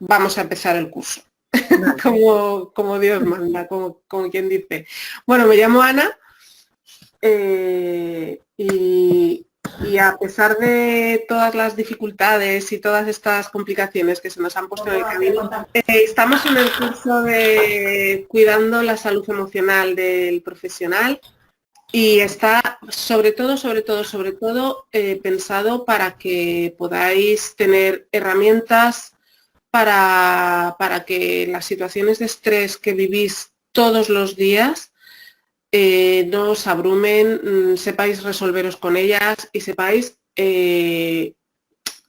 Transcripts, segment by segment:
vamos a empezar el curso, Vale. como Dios manda, como quien dice. Bueno, me llamo Ana y a pesar de todas las dificultades y todas estas complicaciones que se nos han puesto en el camino, estamos en el curso de cuidando la salud emocional del profesional y está sobre todo pensado para que podáis tener herramientas para que las situaciones de estrés que vivís todos los días no os abrumen, sepáis resolveros con ellas y sepáis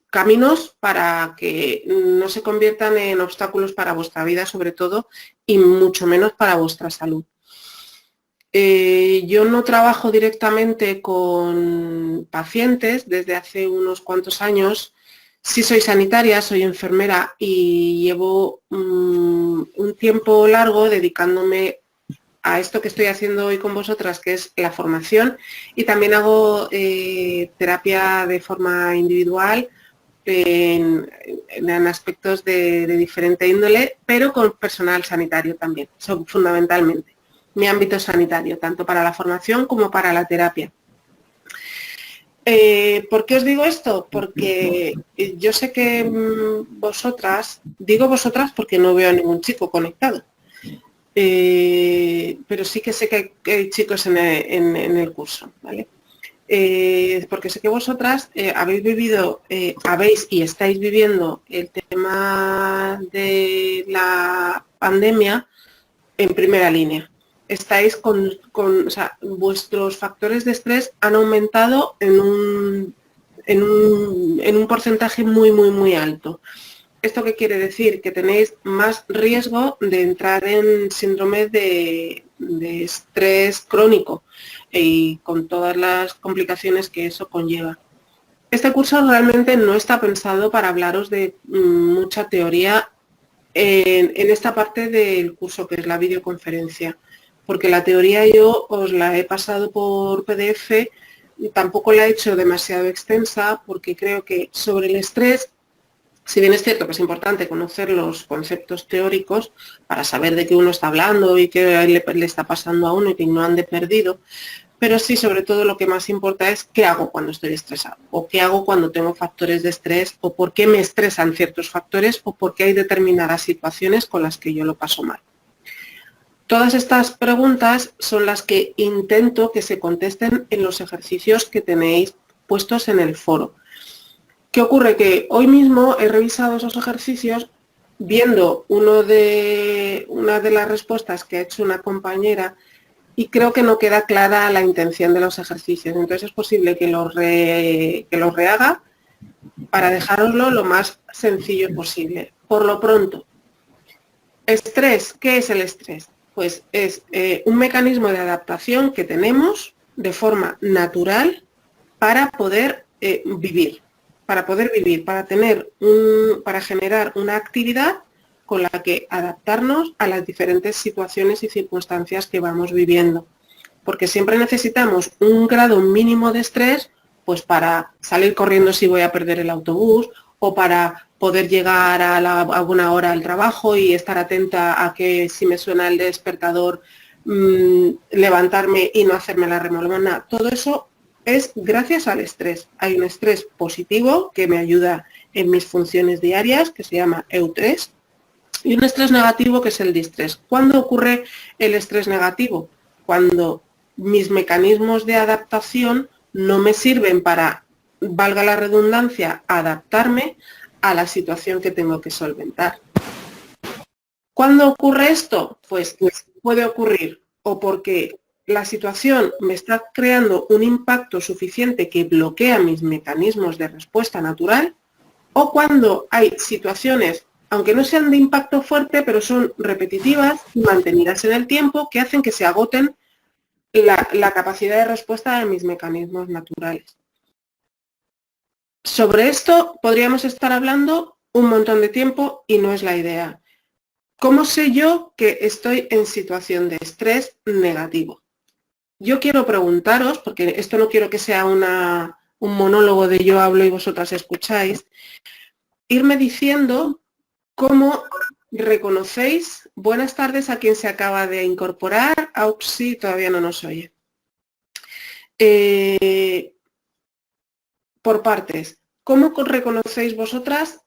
caminos para que no se conviertan en obstáculos para vuestra vida, sobre todo, y mucho menos para vuestra salud. Yo no trabajo directamente con pacientes desde hace unos cuantos años. Sí soy sanitaria, soy enfermera y llevo un tiempo largo dedicándome a esto que estoy haciendo hoy con vosotras, que es la formación, y también hago terapia de forma individual en aspectos de diferente índole, pero con personal sanitario también, fundamentalmente. Mi ámbito sanitario, tanto para la formación como para la terapia. ¿Por qué os digo esto? Porque yo sé que vosotras, digo vosotras porque no veo a ningún chico conectado, pero sí que sé que hay chicos en el curso, ¿vale? Porque sé que vosotras habéis vivido, habéis y estáis viviendo el tema de la pandemia en primera línea. Estáis o sea, vuestros factores de estrés han aumentado en un porcentaje muy alto. ¿Esto qué quiere decir? Que tenéis más riesgo de entrar en síndrome de estrés crónico y con todas las complicaciones que eso conlleva. Este curso realmente no está pensado para hablaros de mucha teoría en esta parte del curso, que es la videoconferencia, porque la teoría yo os la he pasado por PDF, y tampoco la he hecho demasiado extensa, porque creo que sobre el estrés, si bien es cierto que es importante conocer los conceptos teóricos para saber de qué uno está hablando y qué le está pasando a uno y que no ande perdido, pero sí, sobre todo lo que más importa es qué hago cuando estoy estresado, o qué hago cuando tengo factores de estrés, o por qué me estresan ciertos factores, o por qué hay determinadas situaciones con las que yo lo paso mal. Todas estas preguntas son las que intento que se contesten en los ejercicios que tenéis puestos en el foro. ¿Qué ocurre? Que hoy mismo he revisado esos ejercicios viendo una de las respuestas que ha hecho una compañera y creo que no queda clara la intención de los ejercicios. Entonces es posible que lo rehaga para dejároslo lo más sencillo posible. Por lo pronto, estrés. ¿Qué es el estrés? Pues es un mecanismo de adaptación que tenemos de forma natural para poder vivir, para generar una actividad con la que adaptarnos a las diferentes situaciones y circunstancias que vamos viviendo. Porque siempre necesitamos un grado mínimo de estrés, pues para salir corriendo si voy a perder el autobús, o para poder llegar a alguna hora al trabajo y estar atenta a que si me suena el despertador, levantarme y no hacerme la remolona. Todo eso es gracias al estrés. Hay un estrés positivo que me ayuda en mis funciones diarias, que se llama eustrés, y un estrés negativo que es el distrés. ¿Cuándo ocurre el estrés negativo? Cuando mis mecanismos de adaptación no me sirven para, valga la redundancia, adaptarme a la situación que tengo que solventar. ¿Cuándo ocurre esto? Pues puede ocurrir o porque la situación me está creando un impacto suficiente que bloquea mis mecanismos de respuesta natural, o cuando hay situaciones, aunque no sean de impacto fuerte, pero son repetitivas y mantenidas en el tiempo, que hacen que se agoten la capacidad de respuesta de mis mecanismos naturales. Sobre esto podríamos estar hablando un montón de tiempo y no es la idea. ¿Cómo sé yo que estoy en situación de estrés negativo? Yo quiero preguntaros, porque esto no quiero que sea un monólogo de yo hablo y vosotras escucháis, irme diciendo ¿Cómo reconocéis? Buenas tardes a quien se acaba de incorporar. Auxi todavía no nos oye. Por partes. ¿Cómo reconocéis vosotras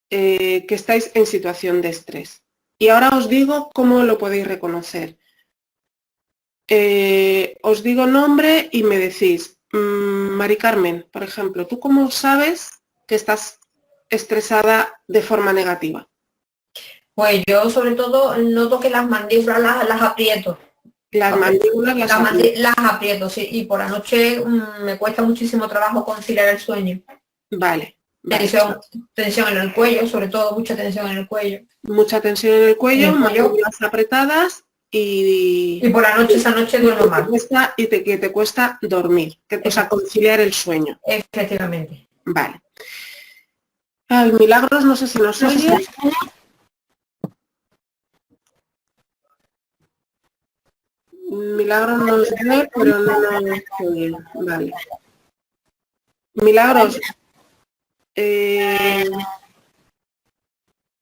que estáis en situación de estrés? Y ahora os digo cómo lo podéis reconocer. Os digo nombre y me decís, Mari Carmen, por ejemplo, ¿tú cómo sabes que estás estresada de forma negativa? Pues yo sobre todo noto que las mandíbulas las aprieto. Las mandíbulas las aprieto, sí, y por la noche me cuesta muchísimo trabajo conciliar el sueño. Vale. Tensión en el cuello, sobre todo mucha tensión en el cuello. Mucha tensión en el cuello, mandíbulas apretadas y por la noche, esa noche duermo mal. Y que te cuesta dormir, o sea, conciliar el sueño. Efectivamente. Vale. Ay, Milagros, no sé si nos oye. Milagros nos ve, pero no nos oye. Vale. Milagros.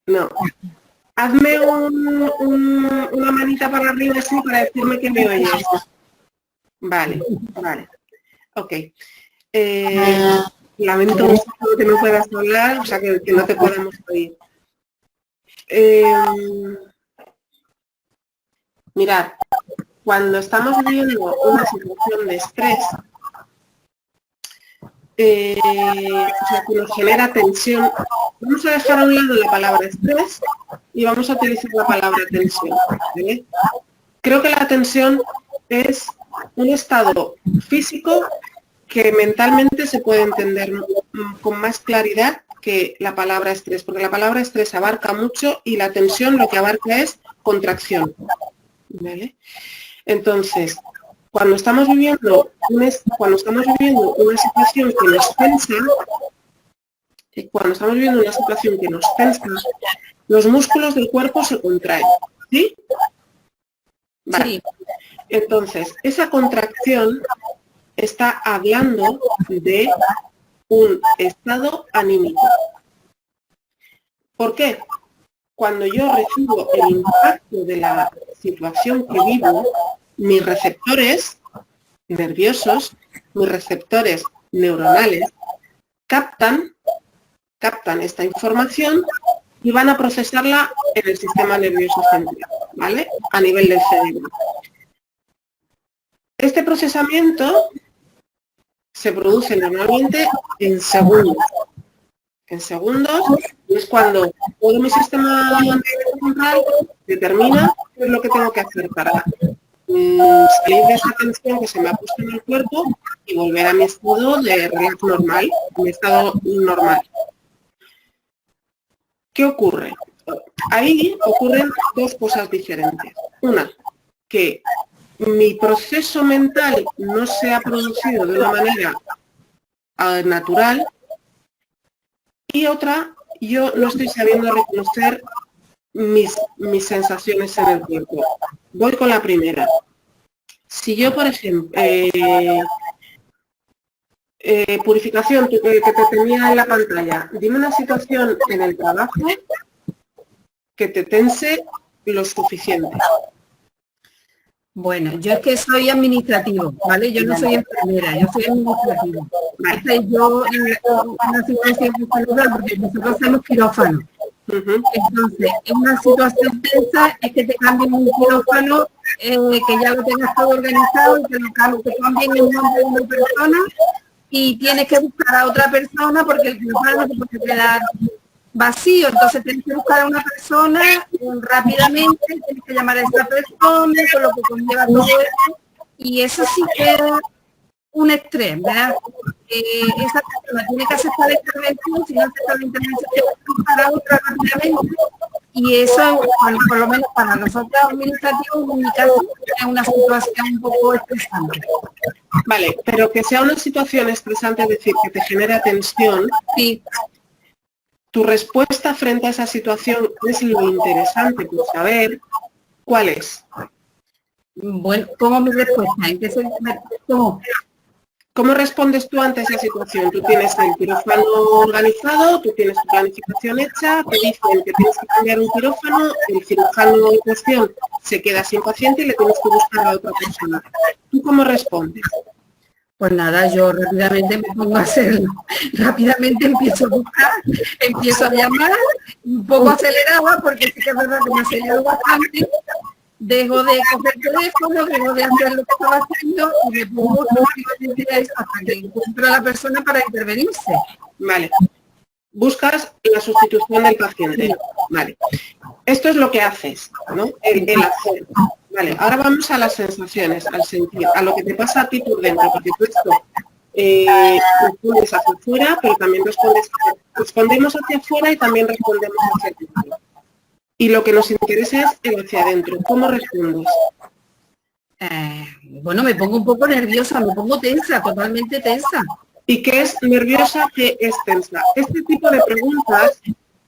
No. Hazme una manita para arriba así para decirme que me oyes. Vale, vale. Ok. Lamento mucho que no puedas hablar, o sea, que no te podemos oír. Mirad, cuando estamos viviendo una situación de estrés, o sea, que nos genera tensión, vamos a dejar a un lado la palabra estrés y vamos a utilizar la palabra tensión. ¿Vale? Creo que la tensión es un estado físico que mentalmente se puede entender con más claridad que la palabra estrés, porque la palabra estrés abarca mucho y la tensión lo que abarca es contracción. ¿Vale? Entonces, cuando estamos viviendo una situación que nos tensa, los músculos del cuerpo se contraen, ¿sí? Vale. Sí. Entonces, esa contracción está hablando de un estado anímico. ¿Por qué? Cuando yo recibo el impacto de la situación que vivo, mis receptores nerviosos, mis receptores neuronales, captan esta información y van a procesarla en el sistema nervioso central, ¿vale? A nivel del cerebro. Este procesamiento se produce normalmente en segundos. En segundos es cuando todo mi sistema nervioso central determina qué es lo que tengo que hacer para salir de esa tensión que se me ha puesto en el cuerpo y volver a mi estado de relax normal, mi estado normal. ¿Qué ocurre? Ahí ocurren dos cosas diferentes. Una, que mi proceso mental no se ha producido de una manera natural, y otra, yo no estoy sabiendo reconocer mis sensaciones en el cuerpo. Voy con la primera. Si yo, por ejemplo, purificación, que te tenía en la pantalla, dime una situación en el trabajo que te tense lo suficiente. Bueno, yo es que soy administrativo, ¿vale? Yo no soy enfermera, yo soy administrativo. Esta es yo una situación muy saludable porque nosotros hacemos quirófano. Entonces, en una situación tensa es que te cambien un quirófano, que ya lo tengas todo organizado, que te cambien el nombre de una persona y tienes que buscar a otra persona porque el quirófano no se puede quedar vacío, entonces tienes que buscar a una persona rápidamente, tienes que llamar a esa persona, con lo que conlleva todo eso, y eso sí que es un estrés, ¿verdad? Esa persona tiene que aceptar la intervención, si no acepta la intervención, tiene que buscar a otra rápidamente, y eso, bueno, por lo menos para nosotros administrativos, en mi caso, es una situación un poco estresante. Vale, pero que sea una situación estresante, es decir, que te genera tensión. Sí. Tu respuesta frente a esa situación es lo interesante por saber cuál es. Bueno, ¿cómo mi respuesta? ¿En qué ¿Cómo? ¿Cómo respondes tú ante esa situación? Tú tienes el quirófano organizado, tú tienes tu planificación hecha, te dicen que tienes que cambiar un quirófano, el cirujano en cuestión se queda sin paciente y le tienes que buscar a otra persona. ¿Tú cómo respondes? Pues nada, yo rápidamente me pongo a hacerlo. Rápidamente empiezo a buscar, empiezo a llamar, un poco acelerada, porque sí que es verdad que me acelero bastante. Dejo de coger el teléfono, dejo de hacer lo que estaba haciendo y me pongo rápidamente a eso hasta que encuentro a la persona para intervenirse. Vale. Buscas la sustitución del paciente. Vale. Esto es lo que haces, ¿no? El hacer. Vale, ahora vamos a las sensaciones, al sentir, a lo que te pasa a ti por dentro, porque tú esto respondes hacia afuera, pero también respondemos hacia afuera y también respondemos hacia adentro. Y lo que nos interesa es el hacia adentro. ¿Cómo respondes? Bueno, me pongo un poco nerviosa, me pongo tensa, totalmente tensa. ¿Y qué es nerviosa, qué es tensa? Este tipo de preguntas,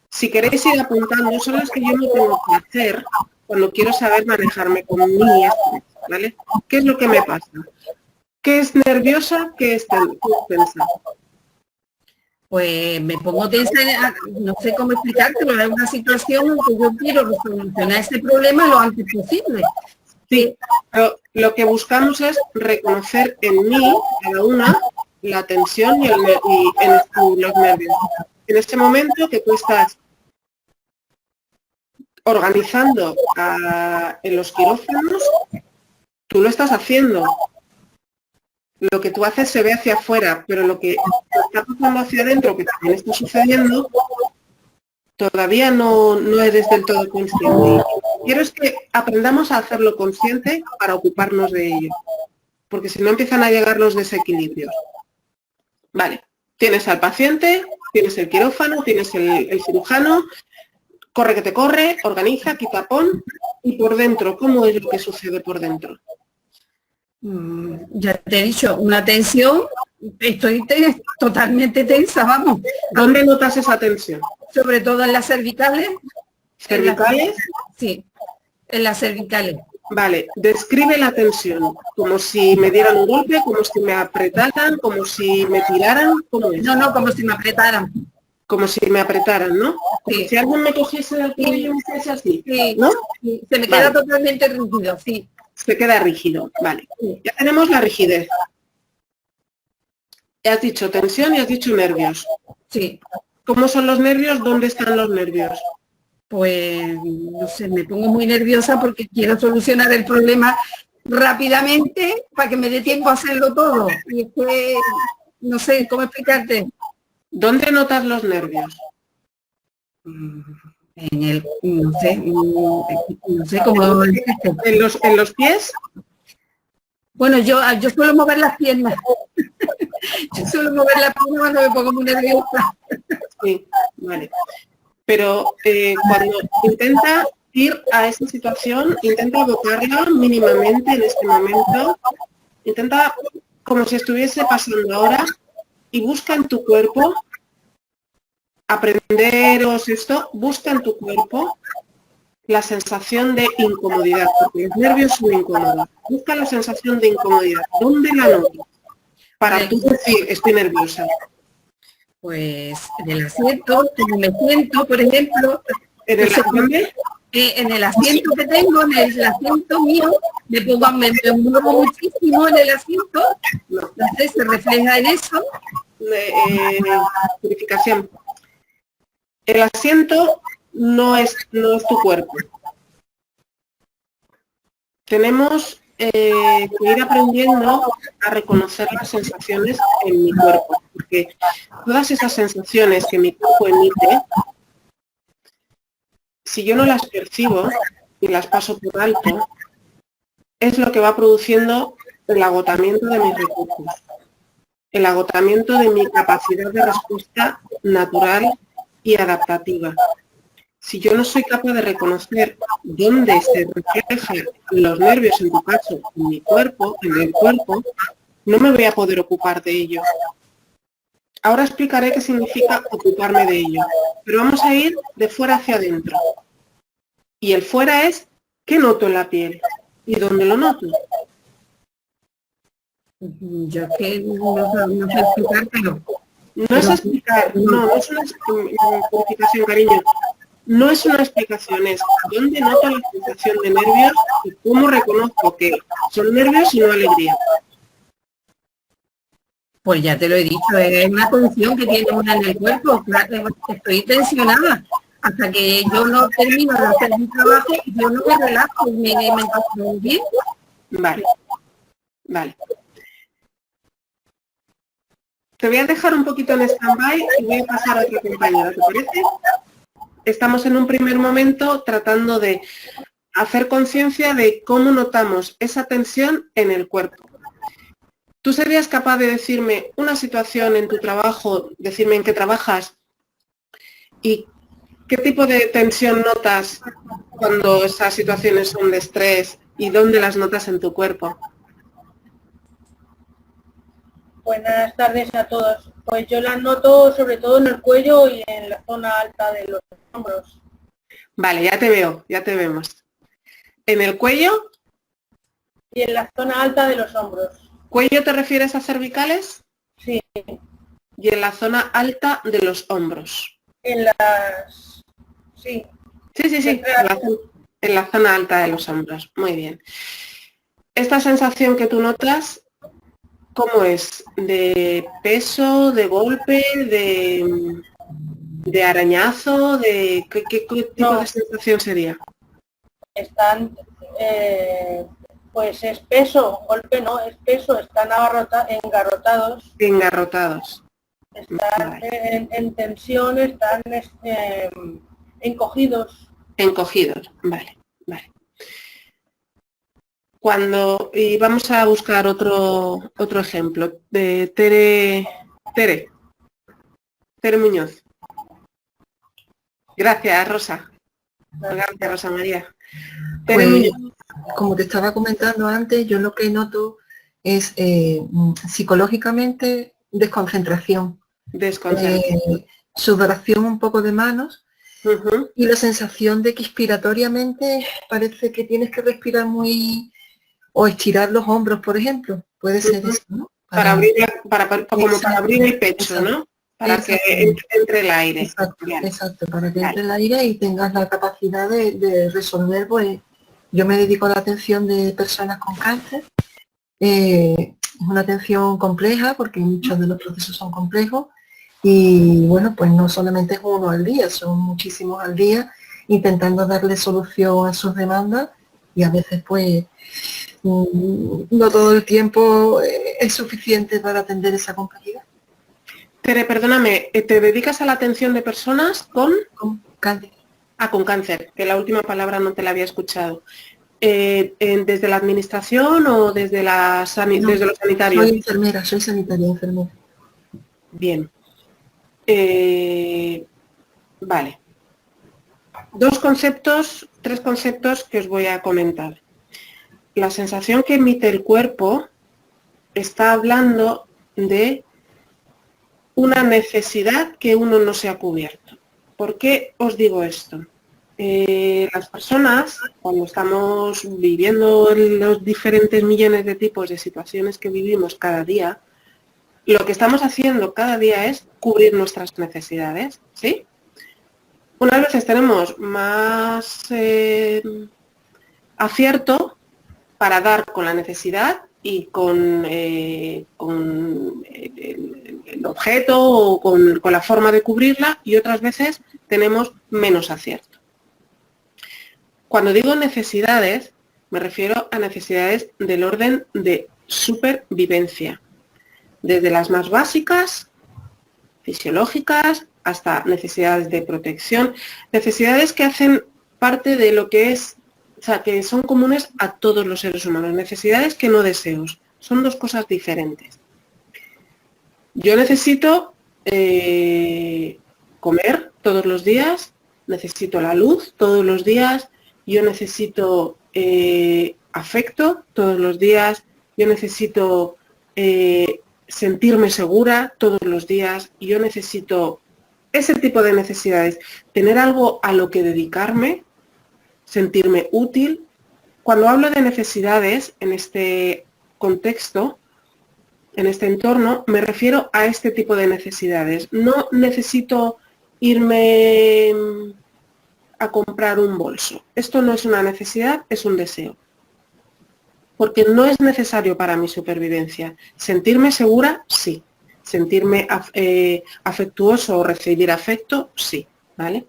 si queréis ir apuntando, son las que yo me tengo que hacer cuando quiero saber manejarme con mi estrés, ¿vale? ¿Qué es lo que me pasa? ¿Qué es nerviosa? ¿Qué es tensa? Pues me pongo tensa, no sé cómo explicártelo, es una situación en que yo quiero solucionar ese problema lo antes posible. Sí, pero lo que buscamos es reconocer en mí, cada una, la tensión y los nervios. En este momento que tú estás organizando en los quirófanos, tú lo estás haciendo. Lo que tú haces se ve hacia afuera, pero lo que está pasando hacia adentro, que también está sucediendo, todavía no eres del todo consciente. Quiero es que aprendamos a hacerlo consciente para ocuparnos de ello, porque si no empiezan a llegar los desequilibrios. Vale, tienes al paciente, tienes el quirófano, tienes el cirujano, corre que te corre, organiza, quita, pon, y por dentro, ¿cómo es lo que sucede por dentro? Ya te he dicho, una tensión, estoy totalmente tensa, vamos. ¿Dónde notas esa tensión? Sobre todo en las cervicales. ¿Cervicales? Sí, en las cervicales. Vale, describe la tensión, como si me dieran un golpe, como si me apretaran, como si me tiraran, ¿cómo es? No, como si me apretaran. Como si me apretaran, ¿no? Como Sí. si alguien me cogiese del cuello y me hiciese así, Sí, ¿no? Sí. Se me queda totalmente rígido, sí. Se queda rígido, vale. Ya tenemos la rigidez. Ya has dicho tensión y has dicho nervios. Sí. ¿Cómo son los nervios? ¿Dónde están los nervios? Pues, no sé, me pongo muy nerviosa porque quiero solucionar el problema rápidamente para que me dé tiempo a hacerlo todo. Y es que, no sé, ¿cómo explicarte? ¿Dónde notas los nervios? En el, no sé cómo decirte. ¿En los pies? Bueno, yo suelo mover las piernas. Yo suelo mover las piernas cuando me pongo muy nerviosa. Sí, vale. Pero cuando intenta ir a esa situación, intenta evocarla mínimamente en este momento, intenta como si estuviese pasando ahora y busca en tu cuerpo, aprenderos esto, busca en tu cuerpo la sensación de incomodidad, porque los nervios son incómodos. Busca la sensación de incomodidad. ¿Dónde la notas? Para tú decir, estoy nerviosa. Pues en el asiento, como me siento, por ejemplo. ¿En el dónde? En el asiento que tengo, en el asiento mío, me muevo muchísimo en el asiento. Entonces se refleja en eso. Purificación. El asiento no es tu cuerpo. Tenemos que ir aprendiendo a reconocer las sensaciones en mi cuerpo, porque todas esas sensaciones que mi cuerpo emite, si yo no las percibo y las paso por alto, es lo que va produciendo el agotamiento de mis recursos, el agotamiento de mi capacidad de respuesta natural y adaptativa. Si yo no soy capaz de reconocer dónde se reflejan los nervios, en tu caso, en mi cuerpo, en el cuerpo, no me voy a poder ocupar de ello. Ahora explicaré qué significa ocuparme de ello, pero vamos a ir de fuera hacia adentro. Y el fuera es, ¿qué noto en la piel? ¿Y dónde lo noto? Yo es que no sé explicar, pero... No es explicar, no es una explicación, cariño. No es una explicación, es dónde noto la sensación de nervios y cómo reconozco que son nervios y no alegría. Pues ya te lo he dicho, es una tensión que tiene una en el cuerpo. Claro, estoy tensionada. Hasta que yo no termino de hacer mi trabajo, yo no me relajo y me encuentro bien. Vale, vale. Te voy a dejar un poquito en stand-by y voy a pasar a otra compañera, ¿te parece? Estamos en un primer momento tratando de hacer conciencia de cómo notamos esa tensión en el cuerpo. ¿Tú serías capaz de decirme una situación en tu trabajo, decirme en qué trabajas y qué tipo de tensión notas cuando esas situaciones son de estrés y dónde las notas en tu cuerpo? Buenas tardes a todos. Pues yo las noto sobre todo en el cuello y en la zona alta de los hombros. Vale, ya te veo, ya te vemos. ¿En el cuello? Y en la zona alta de los hombros. ¿Cuello te refieres a cervicales? Sí. Y en la zona alta de los hombros. En las... Sí. Sí. En la zona alta de los hombros. Muy bien. Esta sensación que tú notas, ¿cómo es? ¿De peso, de golpe, de arañazo? ¿Qué tipo de sensación sería? Están... pues es peso, golpe no, es peso, están engarrotados. Engarrotados. Están Vale. en tensión, están encogidos. Encogidos, vale. Y vamos a buscar otro ejemplo de Tere Muñoz. Gracias, Rosa. Gracias, Rosa María. Tere Muñoz. Como te estaba comentando antes, yo lo que noto es psicológicamente desconcentración. Sudoración un poco de manos y la sensación de que inspiratoriamente parece que tienes que respirar muy o estirar los hombros, por ejemplo. Puede ser eso, ¿no? Para abrir el pecho, ¿no? Para que entre el aire. Exacto, para que entre el aire y tengas la capacidad de resolver, pues yo me dedico a la atención de personas con cáncer. Es una atención compleja porque muchos de los procesos son complejos y bueno, pues no solamente es uno al día, son muchísimos al día intentando darle solución a sus demandas y a veces pues no todo el tiempo es suficiente para atender esa complejidad. Tere, perdóname, ¿te dedicas a la atención de personas con cáncer? Con cáncer, que la última palabra no te la había escuchado. ¿Desde la administración o desde desde los sanitarios? Soy enfermera, soy sanitaria, enfermera. Bien. Vale. Tres conceptos que os voy a comentar. La sensación que emite el cuerpo está hablando de una necesidad que uno no se ha cubierto. ¿Por qué os digo esto? Las personas, cuando estamos viviendo los diferentes millones de tipos de situaciones que vivimos cada día, lo que estamos haciendo cada día es cubrir nuestras necesidades, ¿sí? Unas veces tenemos más acierto para dar con la necesidad y con el objeto o con la forma de cubrirla, y otras veces tenemos menos acierto. Cuando digo necesidades, me refiero a necesidades del orden de supervivencia, desde las más básicas, fisiológicas, hasta necesidades de protección, necesidades que hacen parte de lo que es, o sea, que son comunes a todos los seres humanos, necesidades que no deseos, son dos cosas diferentes. Yo necesito comer todos los días, necesito la luz todos los días, yo necesito afecto todos los días, yo necesito sentirme segura todos los días, yo necesito ese tipo de necesidades, tener algo a lo que dedicarme, sentirme útil. Cuando hablo de necesidades en este contexto, en este entorno, me refiero a este tipo de necesidades. No necesito irme a comprar un bolso. Esto no es una necesidad, es un deseo. Porque no es necesario para mi supervivencia. Sentirme segura, sí. Sentirme afectuoso o recibir afecto, sí. ¿Vale?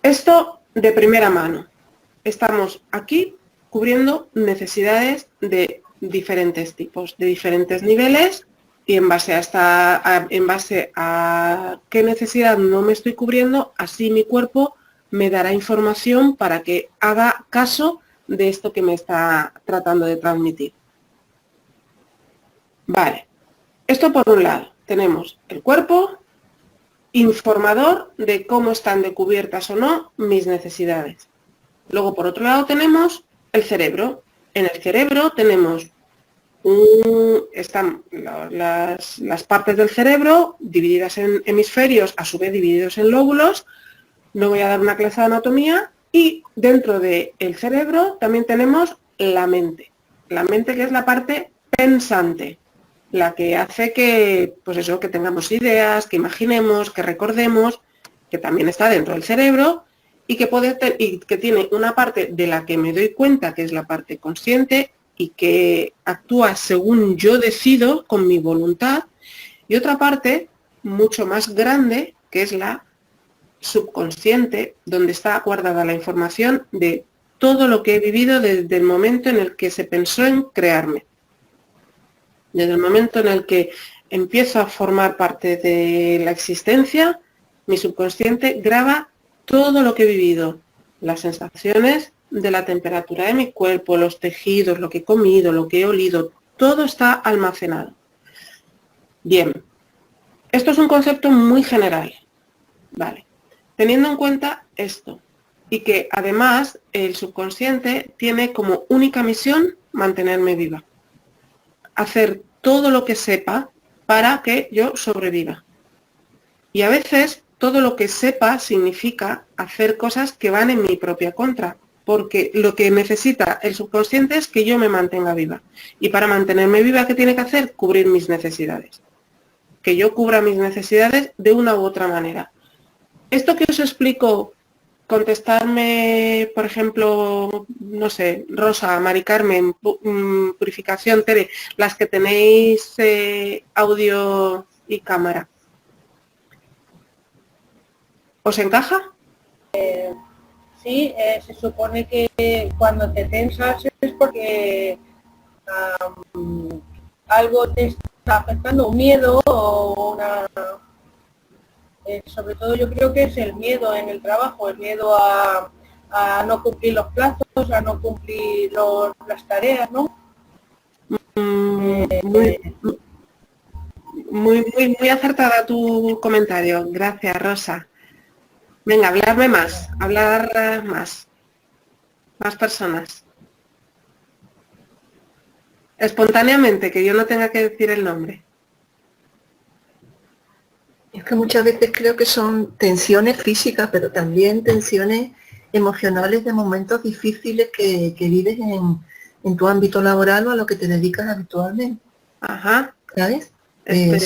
Esto de primera mano. Estamos aquí cubriendo necesidades de diferentes tipos, de diferentes niveles, y en base a qué necesidad no me estoy cubriendo, así mi cuerpo me dará información para que haga caso de esto que me está tratando de transmitir. Vale, esto por un lado. Tenemos el cuerpo, informador de cómo están de cubiertas o no mis necesidades. Luego, por otro lado, tenemos el cerebro. En el cerebro tenemos están las partes del cerebro divididas en hemisferios, a su vez divididos en lóbulos. No voy a dar una clase de anatomía. Y dentro del cerebro también tenemos la mente. La mente, que es la parte pensante, la que hace que, pues eso, que tengamos ideas, que imaginemos, que recordemos, que también está dentro del cerebro y que tiene una parte de la que me doy cuenta, que es la parte consciente y que actúa según yo decido con mi voluntad, y otra parte mucho más grande, que es la subconsciente, donde está guardada la información de todo lo que he vivido desde el momento en el que se pensó en crearme. Desde el momento en el que empiezo a formar parte de la existencia, mi subconsciente graba todo lo que he vivido, las sensaciones de la temperatura de mi cuerpo, los tejidos, lo que he comido, lo que he olido, todo está almacenado. Bien, esto es un concepto muy general, ¿vale? Teniendo en cuenta esto, y que además el subconsciente tiene como única misión mantenerme viva. Hacer todo lo que sepa para que yo sobreviva. Y a veces todo lo que sepa significa hacer cosas que van en mi propia contra, porque lo que necesita el subconsciente es que yo me mantenga viva. Y para mantenerme viva, ¿qué tiene que hacer? Cubrir mis necesidades. Que yo cubra mis necesidades de una u otra manera. Esto que os explico, contestarme, por ejemplo, no sé, Rosa, Mari Carmen, Purificación, Tere, las que tenéis audio y cámara. ¿Os encaja? Sí, se supone que cuando te tensas es porque algo te está afectando, un miedo o una... sobre todo yo creo que es el miedo en el trabajo, el miedo a no cumplir los plazos, a no cumplir las tareas, ¿no? Muy acertada tu comentario. Gracias, Rosa. Venga, hablar más. Más personas. Espontáneamente, que yo no tenga que decir el nombre. Es que muchas veces creo que son tensiones físicas, pero también tensiones emocionales de momentos difíciles que vives en tu ámbito laboral o a lo que te dedicas habitualmente. Ajá. ¿Sabes?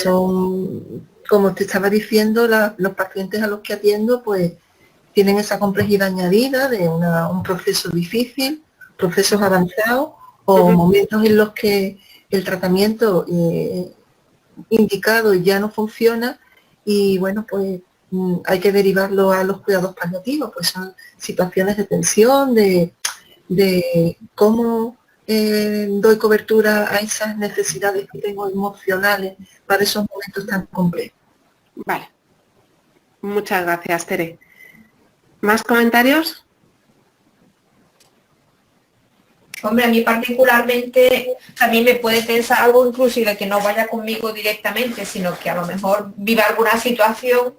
Son, como te estaba diciendo, los pacientes a los que atiendo, pues tienen esa complejidad añadida de un proceso difícil, procesos avanzados o momentos en los que el tratamiento indicado ya no funciona. Y bueno, pues hay que derivarlo a los cuidados paliativos, pues son situaciones de tensión, de cómo doy cobertura a esas necesidades que tengo emocionales para esos momentos tan complejos. Vale. Muchas gracias, Tere. ¿Más comentarios? Hombre, a mí particularmente también me puede pensar algo inclusive que no vaya conmigo directamente, sino que a lo mejor viva alguna situación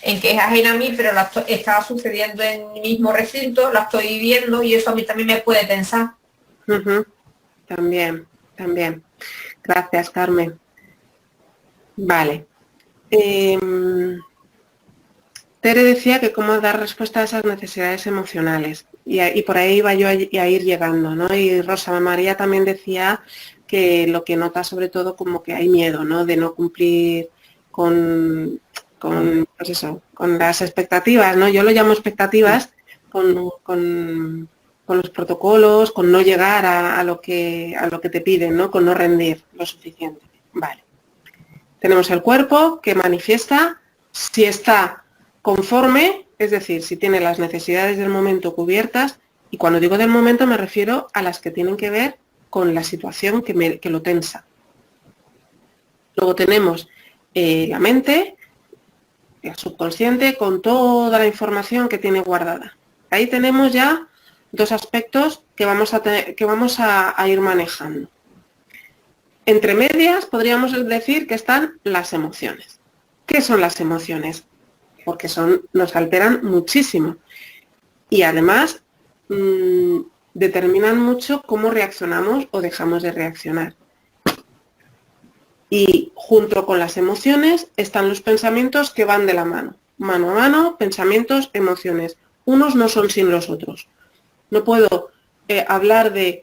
en que es ajena a mí, pero está sucediendo en mi mismo recinto, la estoy viviendo y eso a mí también me puede pensar. También. Gracias, Carmen. Vale. Tere decía que cómo dar respuesta a esas necesidades emocionales. Y por ahí iba yo a ir llegando, ¿no? Y Rosa María también decía que lo que nota sobre todo como que hay miedo, ¿no? De no cumplir pues eso, con las expectativas, ¿no? Yo lo llamo expectativas con los protocolos, con no llegar a lo que te piden, ¿no? Con no rendir lo suficiente. Vale. Tenemos el cuerpo que manifiesta si está conforme, es decir, si tiene las necesidades del momento cubiertas, y cuando digo del momento me refiero a las que tienen que ver con la situación que lo tensa. Luego tenemos la mente, el subconsciente, con toda la información que tiene guardada. Ahí tenemos ya dos aspectos que vamos a ir manejando. Entre medias podríamos decir que están las emociones. ¿Qué son las emociones? Porque nos alteran muchísimo y además determinan mucho cómo reaccionamos o dejamos de reaccionar. Y junto con las emociones están los pensamientos que van de la mano. Mano a mano, pensamientos, emociones. Unos no son sin los otros. No puedo hablar de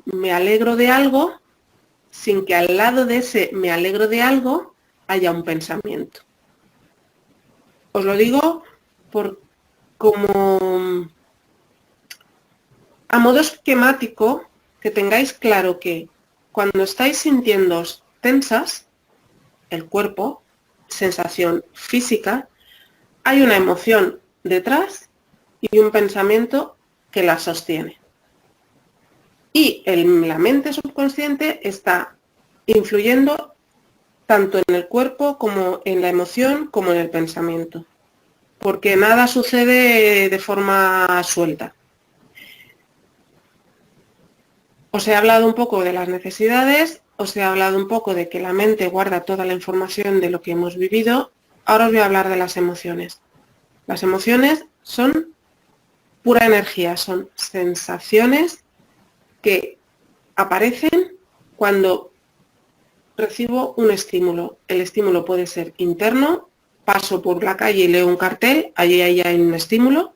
me alegro de algo sin que al lado de ese me alegro de algo haya un pensamiento. Os lo digo como a modo esquemático, que tengáis claro que cuando estáis sintiéndoos tensas, el cuerpo, sensación física, hay una emoción detrás y un pensamiento que la sostiene. Y la mente subconsciente está influyendo tanto en el cuerpo como en la emoción como en el pensamiento, porque nada sucede de forma suelta. Os he hablado un poco de las necesidades, os he hablado un poco de que la mente guarda toda la información de lo que hemos vivido. Ahora os voy a hablar de las emociones. Las emociones son pura energía, son sensaciones que aparecen cuando recibo un estímulo. El estímulo puede ser interno, paso por la calle y leo un cartel, allí hay un estímulo,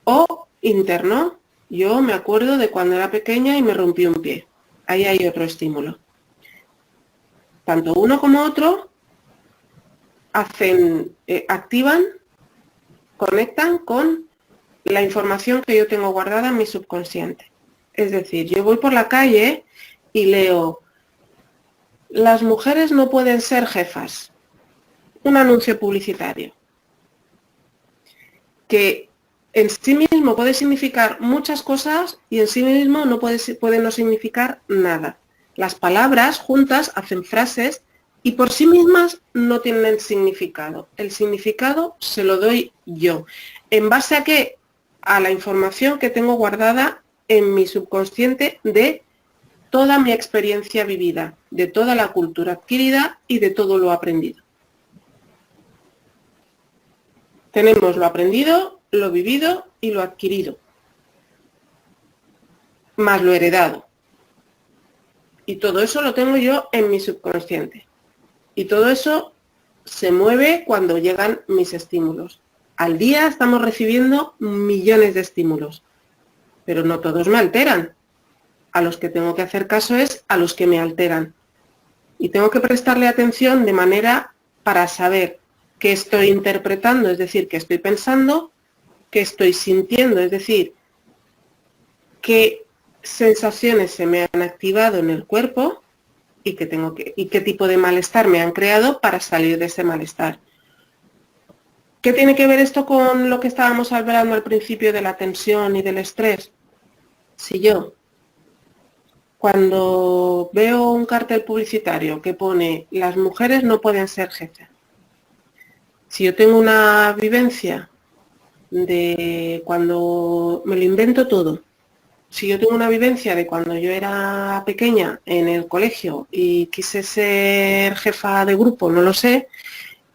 o interno. Yo me acuerdo de cuando era pequeña y me rompí un pie. Ahí hay otro estímulo. Tanto uno como otro activan, conectan con la información que yo tengo guardada en mi subconsciente. Es decir, yo voy por la calle y leo: las mujeres no pueden ser jefas. Un anuncio publicitario que en sí mismo puede significar muchas cosas y en sí mismo puede no significar nada. Las palabras juntas hacen frases y por sí mismas no tienen significado. El significado se lo doy yo. ¿En base a qué? A la información que tengo guardada en mi subconsciente de toda mi experiencia vivida, de toda la cultura adquirida y de todo lo aprendido. Tenemos lo aprendido, lo vivido y lo adquirido, más lo heredado. Y todo eso lo tengo yo en mi subconsciente. Y todo eso se mueve cuando llegan mis estímulos. Al día estamos recibiendo millones de estímulos, pero no todos me alteran. A los que tengo que hacer caso es a los que me alteran. Y tengo que prestarle atención de manera para saber qué estoy interpretando, es decir, qué estoy pensando, qué estoy sintiendo, es decir, qué sensaciones se me han activado en el cuerpo y qué tipo de malestar me han creado para salir de ese malestar. ¿Qué tiene que ver esto con lo que estábamos hablando al principio de la tensión y del estrés? Si yo, cuando veo un cartel publicitario que pone las mujeres no pueden ser jefas, si yo tengo una vivencia de cuando me lo invento todo, si yo tengo una vivencia de cuando yo era pequeña en el colegio y quise ser jefa de grupo, no lo sé,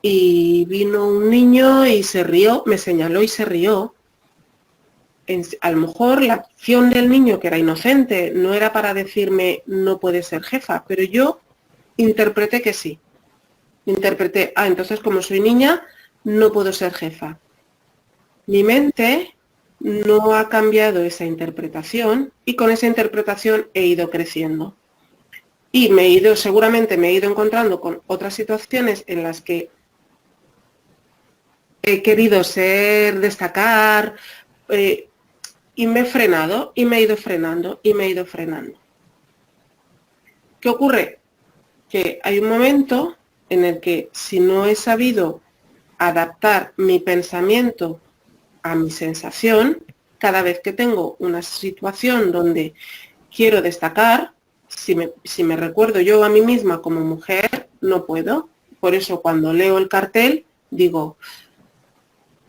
y vino un niño y se rió, me señaló y se rió, a lo mejor la acción del niño, que era inocente, no era para decirme no puedes ser jefa, pero yo interpreté que sí. Interpreté, entonces como soy niña, no puedo ser jefa. Mi mente no ha cambiado esa interpretación y con esa interpretación he ido creciendo. Y seguramente me he ido encontrando con otras situaciones en las que he querido destacar, y me he frenado, y me he ido frenando, y me he ido frenando. ¿Qué ocurre? Que hay un momento en el que si no he sabido adaptar mi pensamiento a mi sensación, cada vez que tengo una situación donde quiero destacar, si me recuerdo yo a mí misma como mujer, no puedo. Por eso cuando leo el cartel digo,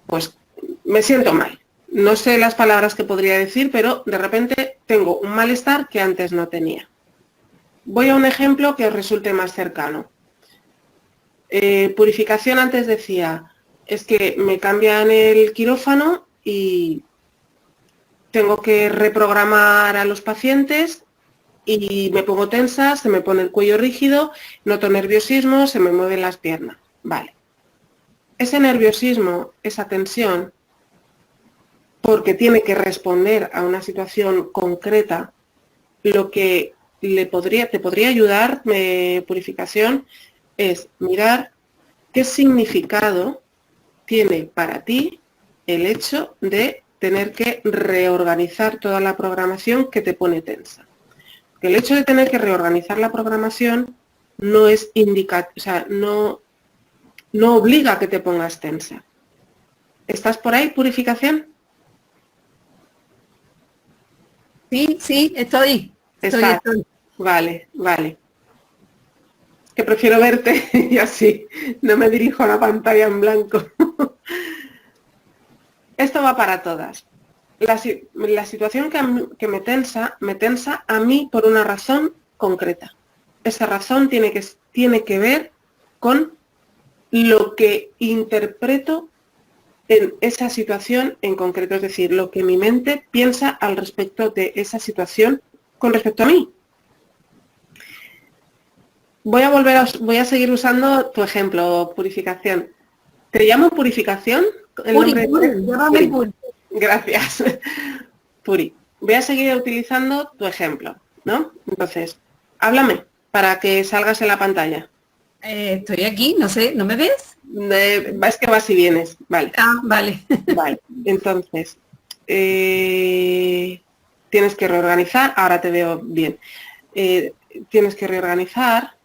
pues me siento mal. No sé las palabras que podría decir, pero de repente tengo un malestar que antes no tenía. Voy a un ejemplo que os resulte más cercano. Purificación, antes decía, es que me cambian el quirófano y tengo que reprogramar a los pacientes y me pongo tensa, se me pone el cuello rígido, noto nerviosismo, se me mueven las piernas. Vale. Ese nerviosismo, esa tensión, porque tiene que responder a una situación concreta, lo que te podría ayudar, Purificación, es mirar qué significado tiene para ti el hecho de tener que reorganizar toda la programación que te pone tensa. Que el hecho de tener que reorganizar la programación no es no obliga a que te pongas tensa. ¿Estás por ahí, Purificación? Sí, estoy. Vale. Que prefiero verte y así no me dirijo a la pantalla en blanco. Esto va para todas. La situación que me tensa a mí por una razón concreta. Esa razón tiene que ver con lo que interpreto en esa situación en concreto, es decir, lo que mi mente piensa al respecto de esa situación con respecto a mí. Voy a seguir usando tu ejemplo, Purificación. ¿Te llamo Purificación? Llámame Puri. Gracias. Puri. Voy a seguir utilizando tu ejemplo, ¿no? Entonces, háblame para que salgas en la pantalla. Estoy aquí, no sé, ¿no me ves? Es que vas y vienes, vale. Ah, vale. Vale, entonces, tienes que reorganizar, ahora te veo bien. Tienes que reorganizar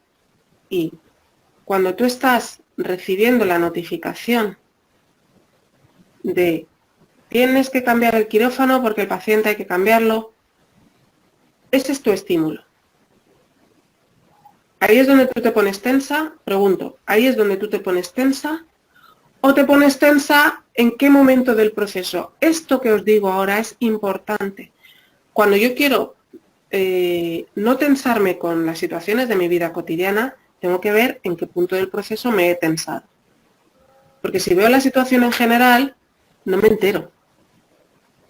y cuando tú estás recibiendo la notificación de tienes que cambiar el quirófano porque el paciente hay que cambiarlo, ese es tu estímulo. Ahí es donde tú te pones tensa, pregunto, ¿ahí es donde tú te pones tensa? ¿O te pones tensa en qué momento del proceso? Esto que os digo ahora es importante. Cuando yo quiero no tensarme con las situaciones de mi vida cotidiana, tengo que ver en qué punto del proceso me he tensado. Porque si veo la situación en general, no me entero.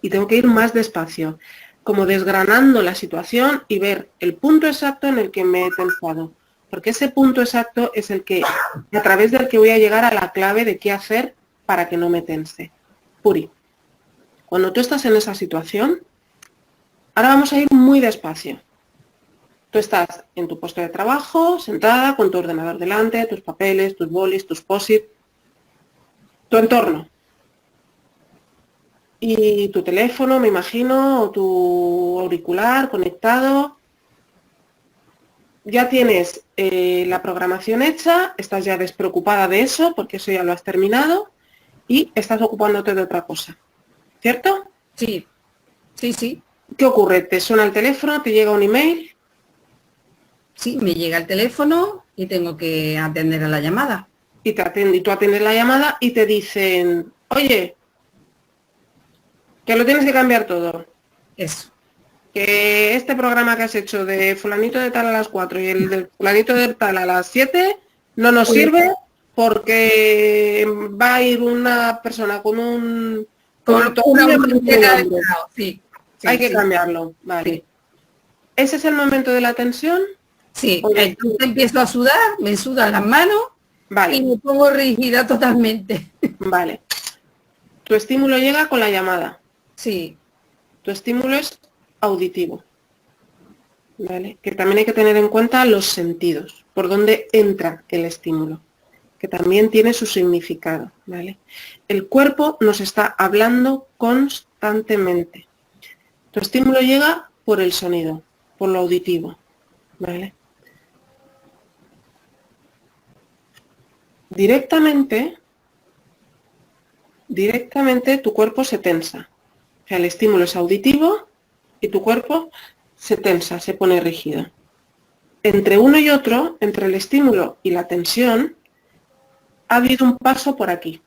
Y tengo que ir más despacio, como desgranando la situación y ver el punto exacto en el que me he tensado. Porque ese punto exacto es a través del que voy a llegar a la clave de qué hacer para que no me tense. Puri, cuando tú estás en esa situación, ahora vamos a ir muy despacio. Tú estás en tu puesto de trabajo, sentada, con tu ordenador delante, tus papeles, tus bolis, tus post-it, tu entorno. Y tu teléfono, me imagino, o tu auricular conectado. Ya tienes la programación hecha, estás ya despreocupada de eso, porque eso ya lo has terminado, y estás ocupándote de otra cosa. ¿Cierto? Sí. ¿Qué ocurre? ¿Te suena el teléfono? ¿Te llega un email? Sí, me llega el teléfono y tengo que atender a la llamada. Y tú atiendes la llamada y te dicen, oye, que lo tienes que cambiar todo. Eso. Que este programa que has hecho de fulanito de tal a las 4 y el de fulanito de tal a las 7 no nos sirve porque va a ir una persona con un... Sí, hay que cambiarlo, vale. Sí. ¿Ese es el momento de la tensión? Sí, entonces empiezo a sudar, me sudan las manos, vale, y me pongo rígida totalmente. Vale. Tu estímulo llega con la llamada. Sí. Tu estímulo es auditivo, ¿vale? Que también hay que tener en cuenta los sentidos, por dónde entra el estímulo, que también tiene su significado, ¿vale? El cuerpo nos está hablando constantemente. Tu estímulo llega por el sonido, por lo auditivo, ¿vale? Directamente tu cuerpo se tensa. O sea, el estímulo es auditivo y tu cuerpo se tensa, se pone rígido. Entre uno y otro, entre el estímulo y la tensión, ha habido un paso por aquí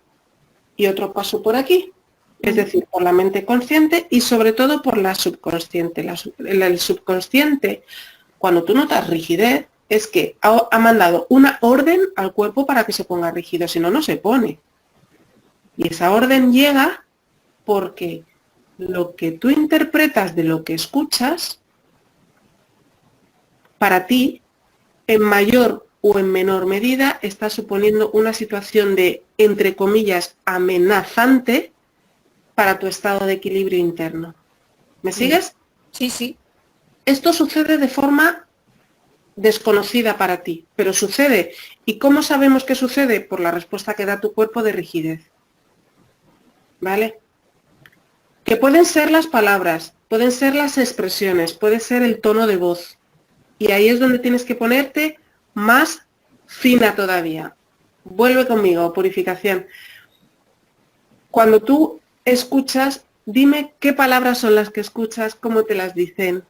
y otro paso por aquí. Es decir, por la mente consciente y sobre todo por la subconsciente. El subconsciente, cuando tú notas rigidez, es que ha mandado una orden al cuerpo para que se ponga rígido, si no, no se pone. Y esa orden llega porque lo que tú interpretas de lo que escuchas, para ti, en mayor o en menor medida, está suponiendo una situación de, entre comillas, amenazante para tu estado de equilibrio interno. ¿Me sigues? Sí, sí. Esto sucede de forma desconocida para ti, pero sucede. ¿Y cómo sabemos que sucede? Por la respuesta que da tu cuerpo de rigidez. ¿Vale? Que pueden ser las palabras, pueden ser las expresiones, puede ser el tono de voz. Y ahí es donde tienes que ponerte más fina todavía. Vuelve conmigo, purificación. Cuando tú escuchas, dime qué palabras son las que escuchas, cómo te las dicen.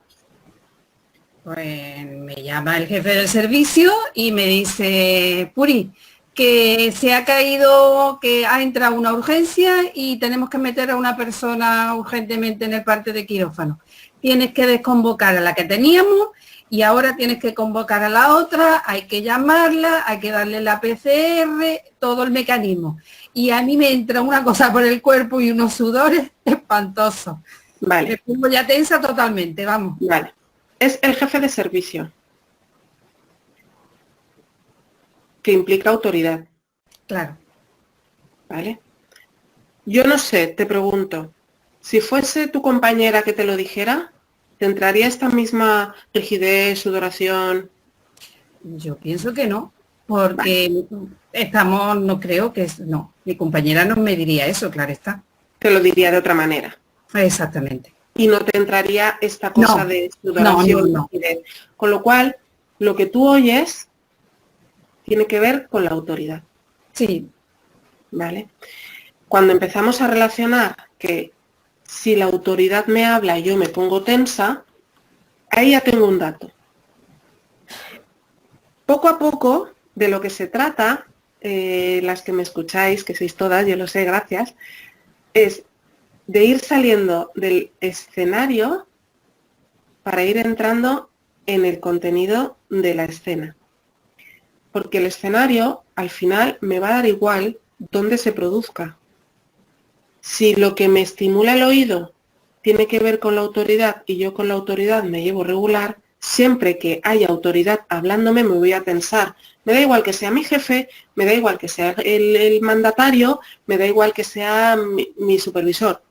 Pues me llama el jefe del servicio y me dice, Puri, que se ha caído, que ha entrado una urgencia y tenemos que meter a una persona urgentemente en el parte de quirófano. Tienes que desconvocar a la que teníamos y ahora tienes que convocar a la otra, hay que llamarla, hay que darle la PCR, todo el mecanismo. Y a mí me entra una cosa por el cuerpo y unos sudores espantosos. Vale. Me pongo ya tensa totalmente, vamos. Vale. Es el jefe de servicio, que implica autoridad. Claro. ¿Vale? Yo no sé, te pregunto, si fuese tu compañera que te lo dijera, ¿te entraría esta misma rigidez, sudoración? Yo pienso que no, porque estamos, no creo que no. Mi compañera no me diría eso, claro está. Te lo diría de otra manera. Exactamente. Y no te entraría esta cosa de sudoración. No. Con lo cual, lo que tú oyes tiene que ver con la autoridad. Sí. ¿Vale? Cuando empezamos a relacionar que si la autoridad me habla y yo me pongo tensa, ahí ya tengo un dato. Poco a poco, de lo que se trata, las que me escucháis, que sois todas, yo lo sé, gracias, es de ir saliendo del escenario para ir entrando en el contenido de la escena. Porque el escenario, al final, me va a dar igual dónde se produzca. Si lo que me estimula el oído tiene que ver con la autoridad y yo con la autoridad me llevo regular, siempre que haya autoridad hablándome me voy a tensar. Me da igual que sea mi jefe, me da igual que sea el mandatario, me da igual que sea mi supervisor.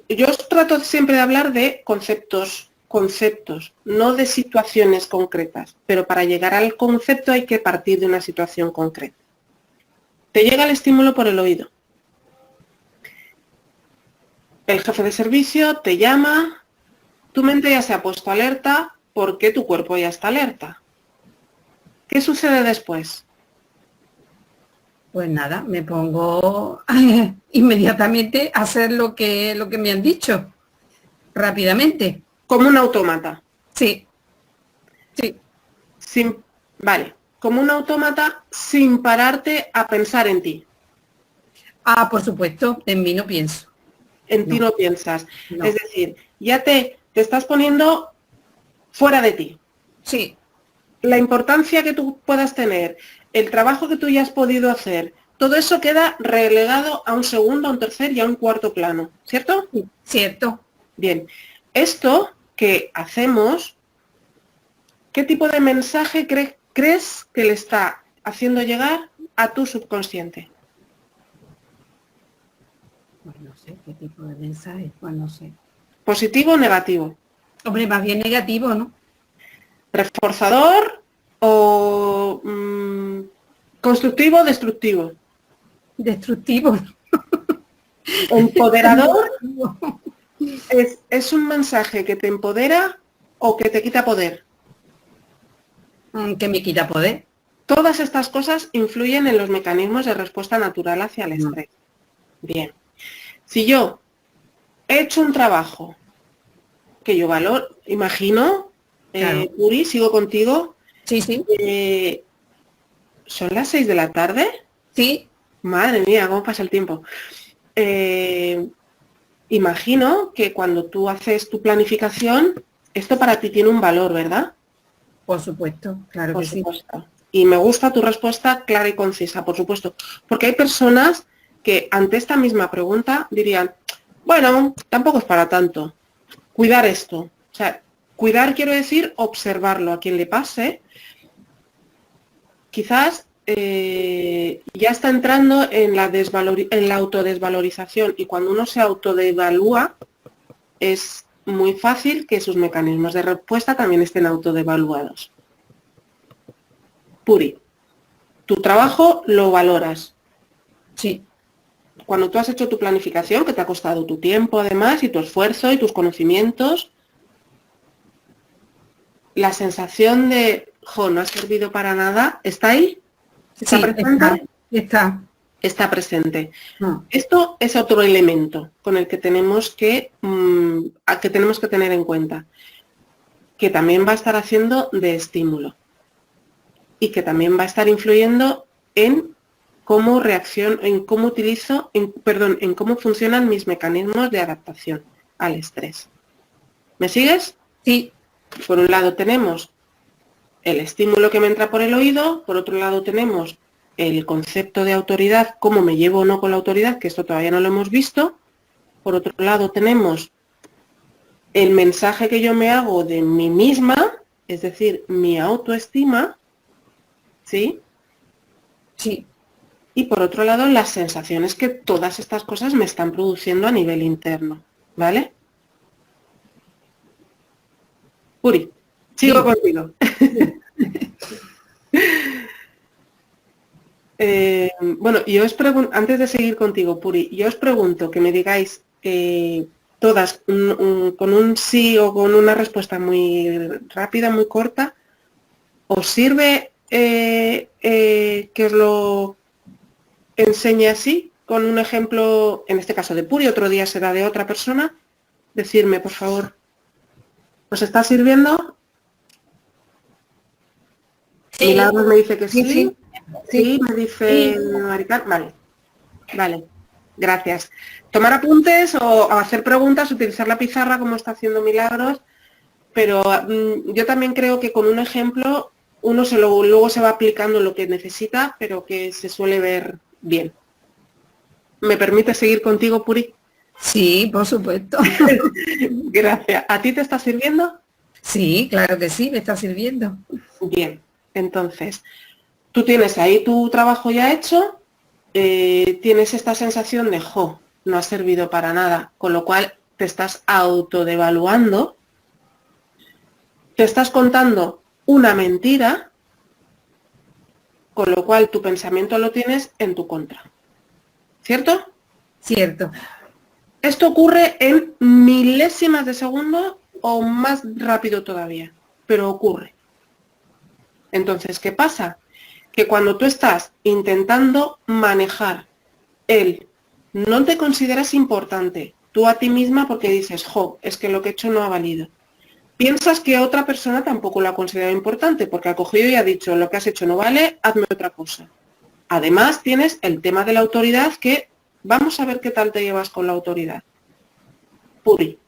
Yo os trato siempre de hablar de conceptos, no de situaciones concretas, pero para llegar al concepto hay que partir de una situación concreta. Te llega el estímulo por el oído. El jefe de servicio te llama, tu mente ya se ha puesto alerta porque tu cuerpo ya está alerta. ¿Qué sucede después? Pues nada, me pongo inmediatamente a hacer lo que me han dicho, rápidamente. Como un autómata. Sí, sí. Vale, como un autómata sin pararte a pensar en ti. Ah, por supuesto, en mí no pienso. En ti no piensas. No. Es decir, ya te estás poniendo fuera de ti. Sí. La importancia que tú puedas tener, el trabajo que tú ya has podido hacer, todo eso queda relegado a un segundo, a un tercer y a un cuarto plano, ¿cierto? Sí, cierto. Bien, esto que hacemos, ¿qué tipo de mensaje crees que le está haciendo llegar a tu subconsciente? Pues no sé, ¿qué tipo de mensaje? Pues no sé. ¿Positivo o negativo? Hombre, más bien negativo, ¿no? ¿Reforzador o constructivo o destructivo? Destructivo. ¿Empoderador? ¿Es un mensaje que te empodera o que te quita poder? Que me quita poder. Todas estas cosas influyen en los mecanismos de respuesta natural hacia el estrés. Bien. Si yo he hecho un trabajo que yo valoro, imagino, Claro. Uri, sigo contigo, Sí, sí. ¿son las 6 de la tarde? Sí, Madre mía, cómo pasa el tiempo. Imagino que cuando tú haces tu planificación, esto para ti tiene un valor, ¿verdad? por supuesto, claro Por que sí. supuesto. Y me gusta tu respuesta clara y concisa, por supuesto. Porque hay personas que ante esta misma pregunta dirían, bueno, tampoco es para tanto. Cuidar esto. O sea, cuidar quiero decir observarlo a quien le pase. Quizás ya está entrando en la autodesvalorización y cuando uno se autodevalúa es muy fácil que sus mecanismos de respuesta también estén autodevaluados. Puri, tu trabajo lo valoras. Sí, Cuando tú has hecho tu planificación, que te ha costado tu tiempo además y tu esfuerzo y tus conocimientos, la sensación de, jo, no ha servido para nada, ¿está ahí? ¿Está sí, presente? está. Está presente. No. Esto es otro elemento con el que tenemos que tener en cuenta, que también va a estar haciendo de estímulo y que también va a estar influyendo en cómo reacciono, en cómo en cómo funcionan mis mecanismos de adaptación al estrés. ¿Me sigues? Sí, Por un lado tenemos el estímulo que me entra por el oído, por otro lado tenemos el concepto de autoridad, cómo me llevo o no con la autoridad, que esto todavía no lo hemos visto. Por otro lado tenemos el mensaje que yo me hago de mí misma, es decir, mi autoestima, ¿sí? sí. Y por otro lado las sensaciones que todas estas cosas me están produciendo a nivel interno, ¿vale? Uri, sigo Sí. contigo. Bueno, yo os pregunto, antes de seguir contigo, Puri, yo os pregunto que me digáis todas con un sí o con una respuesta muy rápida, muy corta. ¿Os sirve que os lo enseñe así, con un ejemplo, en este caso de Puri, otro día será de otra persona? Decirme, por favor, ¿os está sirviendo? Sí, Milagros me dice que sí. Sí. Sí, me dice Maricar. Vale, gracias. Tomar apuntes o hacer preguntas, utilizar la pizarra como está haciendo Milagros, pero yo también creo que con un ejemplo uno luego se va aplicando lo que necesita, pero que se suele ver bien. ¿Me permite seguir contigo, Puri? Sí, por supuesto. Gracias. ¿A ti te está sirviendo? Sí, claro que sí, me está sirviendo. Bien, entonces, tú tienes ahí tu trabajo ya hecho, tienes esta sensación de, jo, no ha servido para nada, con lo cual te estás autodevaluando, te estás contando una mentira, con lo cual tu pensamiento lo tienes en tu contra. ¿Cierto? Cierto. Esto ocurre en milésimas de segundo o más rápido todavía, pero ocurre. Entonces, ¿qué pasa? Que cuando tú estás intentando manejar no te consideras importante, tú a ti misma porque dices, jo, es que lo que he hecho no ha valido. Piensas que otra persona tampoco lo ha considerado importante porque ha cogido y ha dicho, lo que has hecho no vale, hazme otra cosa. Además, tienes el tema de la autoridad que vamos a ver qué tal te llevas con la autoridad. Puri.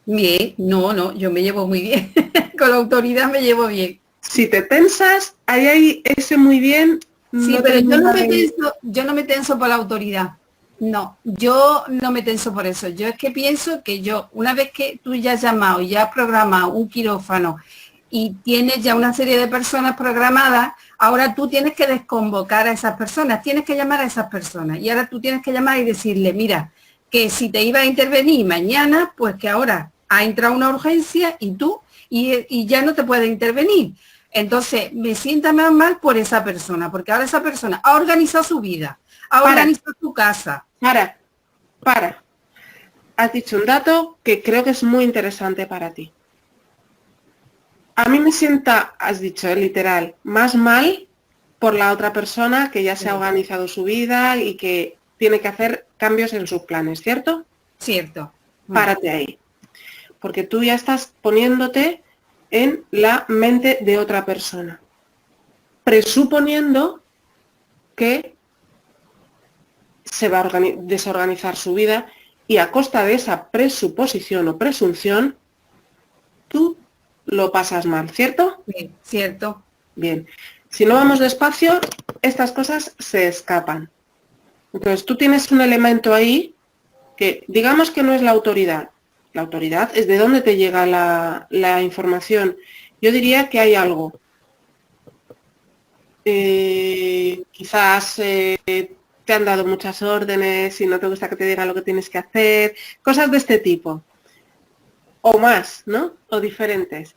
Bien, no, yo me llevo muy bien. Con la autoridad me llevo bien. Si te tensas, ahí hay ese muy bien. Sí, pero yo no me tenso por la autoridad. No, yo no me tenso por eso. Yo es que pienso que una vez que tú ya has llamado, ya has programado un quirófano y tienes ya una serie de personas programadas, ahora tú tienes que desconvocar a esas personas, tienes que llamar a esas personas. Y ahora tú tienes que llamar y decirle, mira, que si te iba a intervenir mañana, pues que ahora ha entrado una urgencia y tú, y ya no te puede intervenir. Entonces, me sienta más mal por esa persona, porque ahora esa persona ha organizado su vida, ha organizado su casa. Para. Has dicho un dato que creo que es muy interesante para ti. A mí me sienta, has dicho, literal, más mal por la otra persona que ya se ha organizado su vida y que tiene que hacer cambios en sus planes, ¿cierto? Cierto. Párate ahí. Porque tú ya estás poniéndote en la mente de otra persona, presuponiendo que se va a desorganizar su vida y a costa de esa presuposición o presunción, tú lo pasas mal, ¿cierto? Sí, cierto. Bien. Si no vamos despacio, estas cosas se escapan. Entonces, tú tienes un elemento ahí que, digamos que no es la autoridad. La autoridad es de dónde te llega la información. Yo diría que hay algo. Quizás te han dado muchas órdenes y no te gusta que te digan lo que tienes que hacer. Cosas de este tipo. O más, ¿no? O diferentes.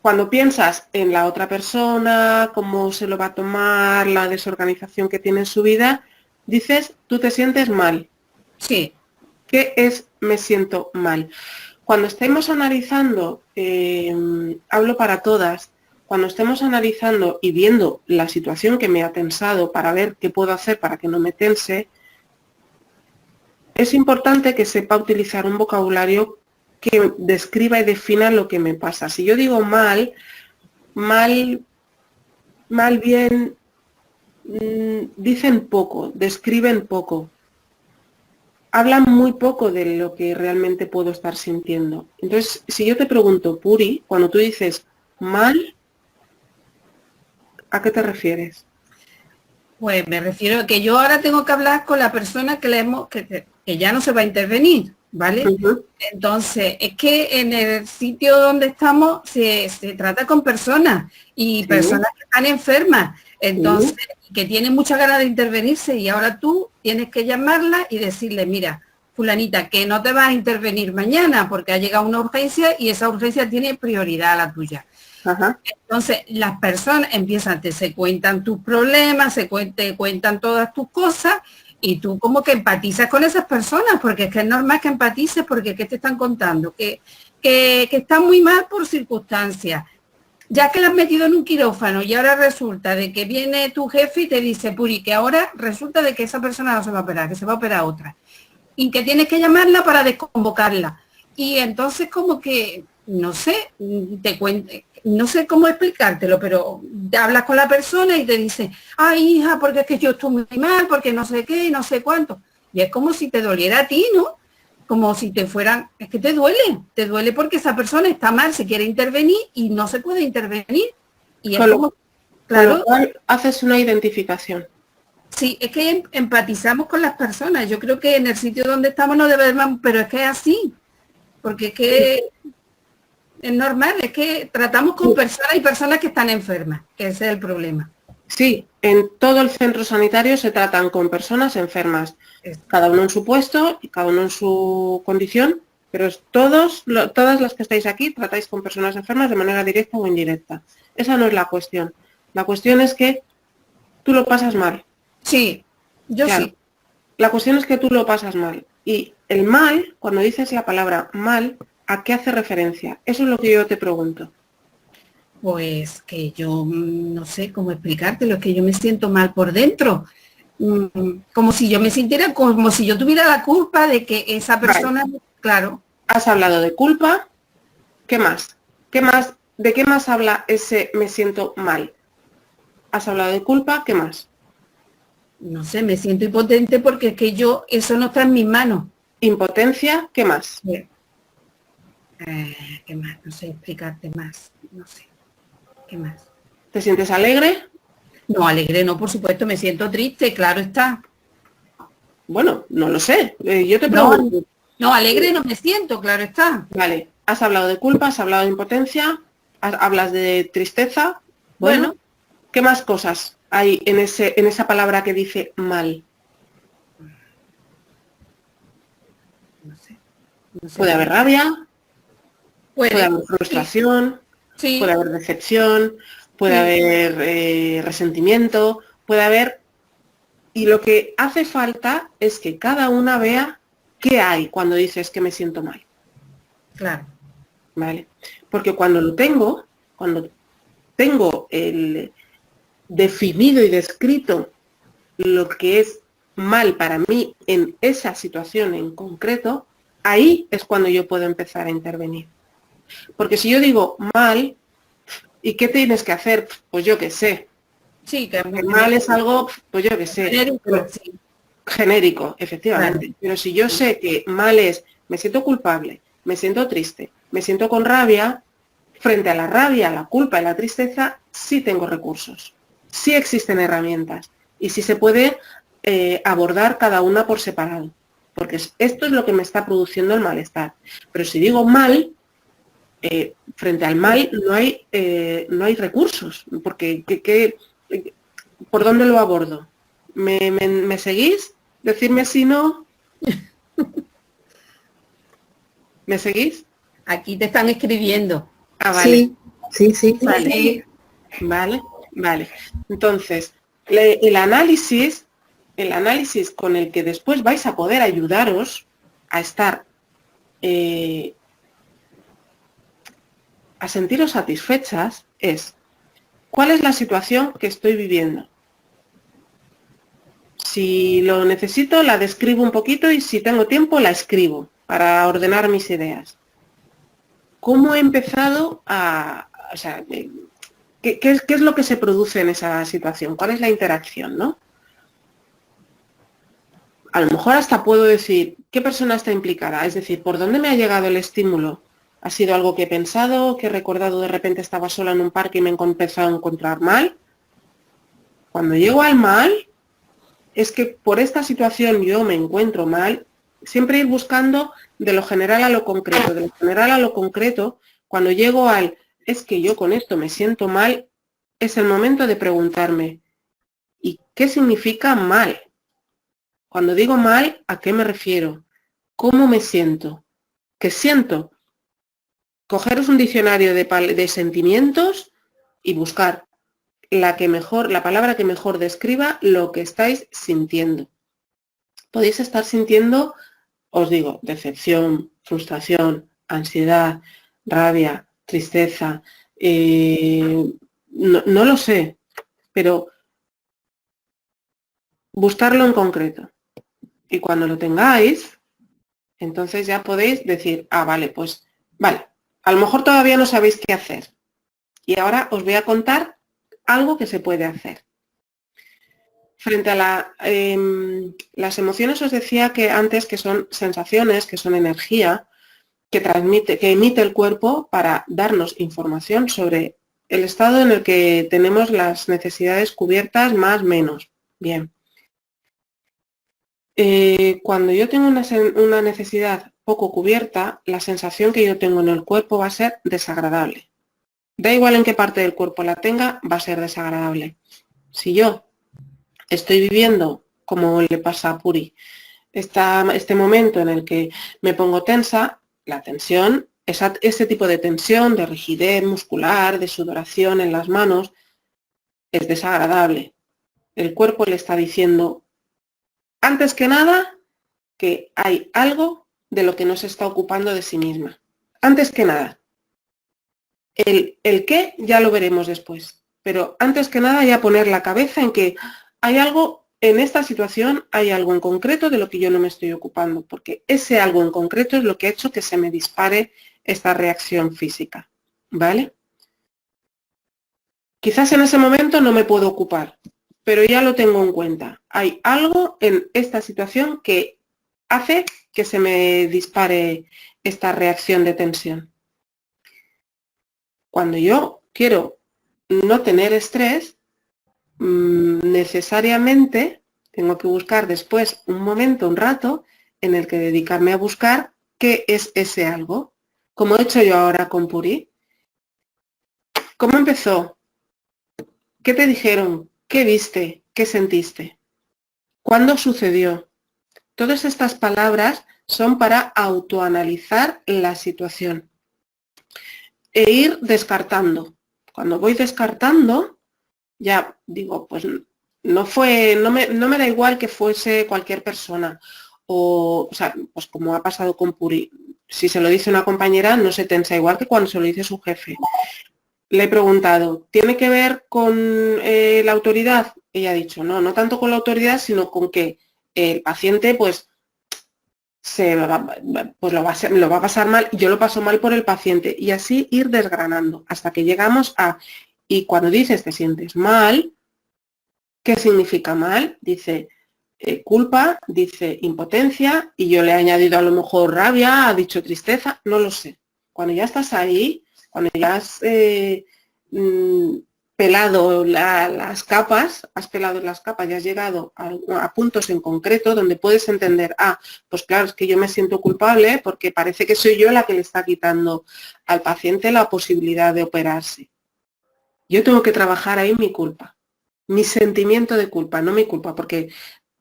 Cuando piensas en la otra persona, cómo se lo va a tomar, la desorganización que tiene en su vida, dices, tú te sientes mal. Sí. ¿Qué es me siento mal? Cuando estemos analizando, hablo para todas, cuando estemos analizando y viendo la situación que me ha tensado para ver qué puedo hacer para que no me tense, es importante que sepa utilizar un vocabulario que describa y defina lo que me pasa. Si yo digo mal bien, dicen poco, describen poco, hablan muy poco de lo que realmente puedo estar sintiendo. Entonces, si yo te pregunto, Puri, cuando tú dices mal, ¿a qué te refieres? Pues me refiero a que yo ahora tengo que hablar con la persona que ya no se va a intervenir, ¿vale? Entonces, es que en el sitio donde estamos se trata con personas y personas que están enfermas, entonces, que tienen muchas ganas de intervenirse y ahora tú tienes que llamarla y decirle, mira, fulanita, que no te vas a intervenir mañana porque ha llegado una urgencia y esa urgencia tiene prioridad a la tuya. Ajá. Entonces, las personas se cuentan tus problemas, te cuentan todas tus cosas y tú como que empatizas con esas personas, porque es que es normal que empatices, porque ¿qué te están contando? Que están muy mal por circunstancias. Ya que la has metido en un quirófano y ahora resulta de que viene tu jefe y te dice, Puri, que ahora resulta de que esa persona no se va a operar, que se va a operar otra. Y que tienes que llamarla para desconvocarla. Y entonces como que, no sé, no sé cómo explicártelo, pero hablas con la persona y te dice, ay hija, porque es que yo estoy muy mal, porque no sé qué y no sé cuánto. Y es como si te doliera a ti, ¿no? Como si te fueran, es que te duele porque esa persona está mal, se quiere intervenir y no se puede intervenir. Y es como, claro. Con lo cual haces una identificación. Sí, es que empatizamos con las personas. Yo creo que en el sitio donde estamos no debemos, pero es que es así. Porque es que es normal, es que tratamos con personas y personas que están enfermas, que ese es el problema. Sí, en todo el centro sanitario se tratan con personas enfermas, cada uno en su puesto y cada uno en su condición, pero todas las que estáis aquí tratáis con personas enfermas de manera directa o indirecta. Esa no es la cuestión. La cuestión es que tú lo pasas mal. Sí, yo claro. sí. La cuestión es que tú lo pasas mal. Y el mal, cuando dices la palabra mal, ¿a qué hace referencia? Eso es lo que yo te pregunto. Pues que yo no sé cómo explicártelo, es que yo me siento mal por dentro. Como si yo me sintiera, como si yo tuviera la culpa de que esa persona, claro. Has hablado de culpa. ¿Qué más? ¿Qué más? ¿De qué más habla ese me siento mal? Has hablado de culpa, ¿qué más? No sé, me siento impotente porque es que eso no está en mis manos. Impotencia, ¿qué más? ¿Qué más? No sé explicarte más, no sé. ¿Qué más? ¿Te sientes alegre? No, alegre no, por supuesto, me siento triste, claro está. Bueno, no lo sé. Yo te pregunto. No, alegre no me siento, claro está. Vale, has hablado de culpa, has hablado de impotencia, hablas de tristeza. Bueno, ¿qué más cosas hay en esa palabra que dice mal? No sé. No sé. Puede haber rabia, Puede puede haber frustración, sí. puede haber decepción, puede Sí. haber resentimiento, puede haber... Y lo que hace falta es que cada una vea qué hay cuando dices que me siento mal. Claro. ¿Vale? Porque cuando tengo el definido y descrito lo que es mal para mí en esa situación en concreto, ahí es cuando yo puedo empezar a intervenir. Porque si yo digo mal, ¿y qué tienes que hacer? Pues yo qué sé. Sí, que Porque mal es algo, pues yo qué sé. genérico, sí. Genérico, efectivamente. Claro. Pero si yo sé que mal es, me siento culpable, me siento triste, me siento con rabia, frente a la rabia, la culpa y la tristeza, sí tengo recursos, sí existen herramientas y sí se puede abordar cada una por separado, porque esto es lo que me está produciendo el malestar. Pero si digo mal, frente al mal no hay recursos, porque ¿por dónde lo abordo? ¿Me seguís? Decidme si no. ¿Me seguís? Aquí te están escribiendo. Ah, vale. Sí. Vale. Vale. Entonces, el análisis con el que después vais a poder ayudaros a estar, a sentiros satisfechas es, ¿cuál es la situación que estoy viviendo? Si lo necesito, la describo un poquito y si tengo tiempo, la escribo para ordenar mis ideas. ¿Cómo he empezado o sea, ¿qué es lo que se produce en esa situación? ¿Cuál es la interacción, no? A lo mejor hasta puedo decir, ¿qué persona está implicada? Es decir, ¿por dónde me ha llegado el estímulo? ¿Ha sido algo que he pensado, que he recordado de repente estaba sola en un parque y me he empezado a encontrar mal? Cuando llego al mal, es que por esta situación yo me encuentro mal, siempre ir buscando de lo general a lo concreto, de lo general a lo concreto, cuando llego al, es que yo con esto me siento mal, es el momento de preguntarme, ¿y qué significa mal? Cuando digo mal, ¿a qué me refiero? ¿Cómo me siento? ¿Qué siento? Cogeros un diccionario de sentimientos y buscar la palabra que mejor describa lo que estáis sintiendo. Podéis estar sintiendo, os digo, decepción, frustración, ansiedad, rabia, tristeza, no lo sé, pero buscarlo en concreto. Y cuando lo tengáis, entonces ya podéis decir, vale, pues, vale, a lo mejor todavía no sabéis qué hacer. Y ahora os voy a contar algo que se puede hacer. Frente a las emociones os decía que antes que son sensaciones, que son energía, que emite el cuerpo para darnos información sobre el estado en el que tenemos las necesidades cubiertas más menos. Bien. Cuando yo tengo una necesidad poco cubierta, la sensación que yo tengo en el cuerpo va a ser desagradable. Da igual en qué parte del cuerpo la tenga, va a ser desagradable. Si yo estoy viviendo, como le pasa a Puri, este momento en el que me pongo tensa, la tensión, ese tipo de tensión, de rigidez muscular, de sudoración en las manos, es desagradable. El cuerpo le está diciendo, antes que nada, que hay algo de lo que no se está ocupando de sí misma. Antes que nada. El qué ya lo veremos después. Pero antes que nada ya poner la cabeza en que hay algo, en esta situación hay algo en concreto de lo que yo no me estoy ocupando, porque ese algo en concreto es lo que ha hecho que se me dispare esta reacción física. ¿Vale? Quizás en ese momento no me puedo ocupar, pero ya lo tengo en cuenta. Hay algo en esta situación que hace que se me dispare esta reacción de tensión. Cuando yo quiero no tener estrés, necesariamente tengo que buscar después un momento, un rato, en el que dedicarme a buscar qué es ese algo, como he hecho yo ahora con Puri. ¿Cómo empezó? ¿Qué te dijeron? ¿Qué viste? ¿Qué sentiste? ¿Cuándo sucedió? Todas estas palabras son para autoanalizar la situación e ir descartando. Cuando voy descartando, ya digo, pues no me da igual que fuese cualquier persona. O sea, pues como ha pasado con Puri, si se lo dice una compañera no se tensa igual que cuando se lo dice su jefe. Le he preguntado, ¿tiene que ver con la autoridad? Ella ha dicho, no, no tanto con la autoridad, sino con que el paciente pues, lo va a pasar mal y yo lo paso mal por el paciente. Y así ir desgranando hasta que llegamos a, y cuando dices te sientes mal, ¿qué significa mal? Dice culpa, dice impotencia y yo le he añadido a lo mejor rabia, ha dicho tristeza, no lo sé. Cuando ya estás ahí, cuando ya has pelado las capas, y has llegado a puntos en concreto donde puedes entender, pues claro, es que yo me siento culpable porque parece que soy yo la que le está quitando al paciente la posibilidad de operarse. Yo tengo que trabajar ahí mi culpa, mi sentimiento de culpa, no mi culpa, porque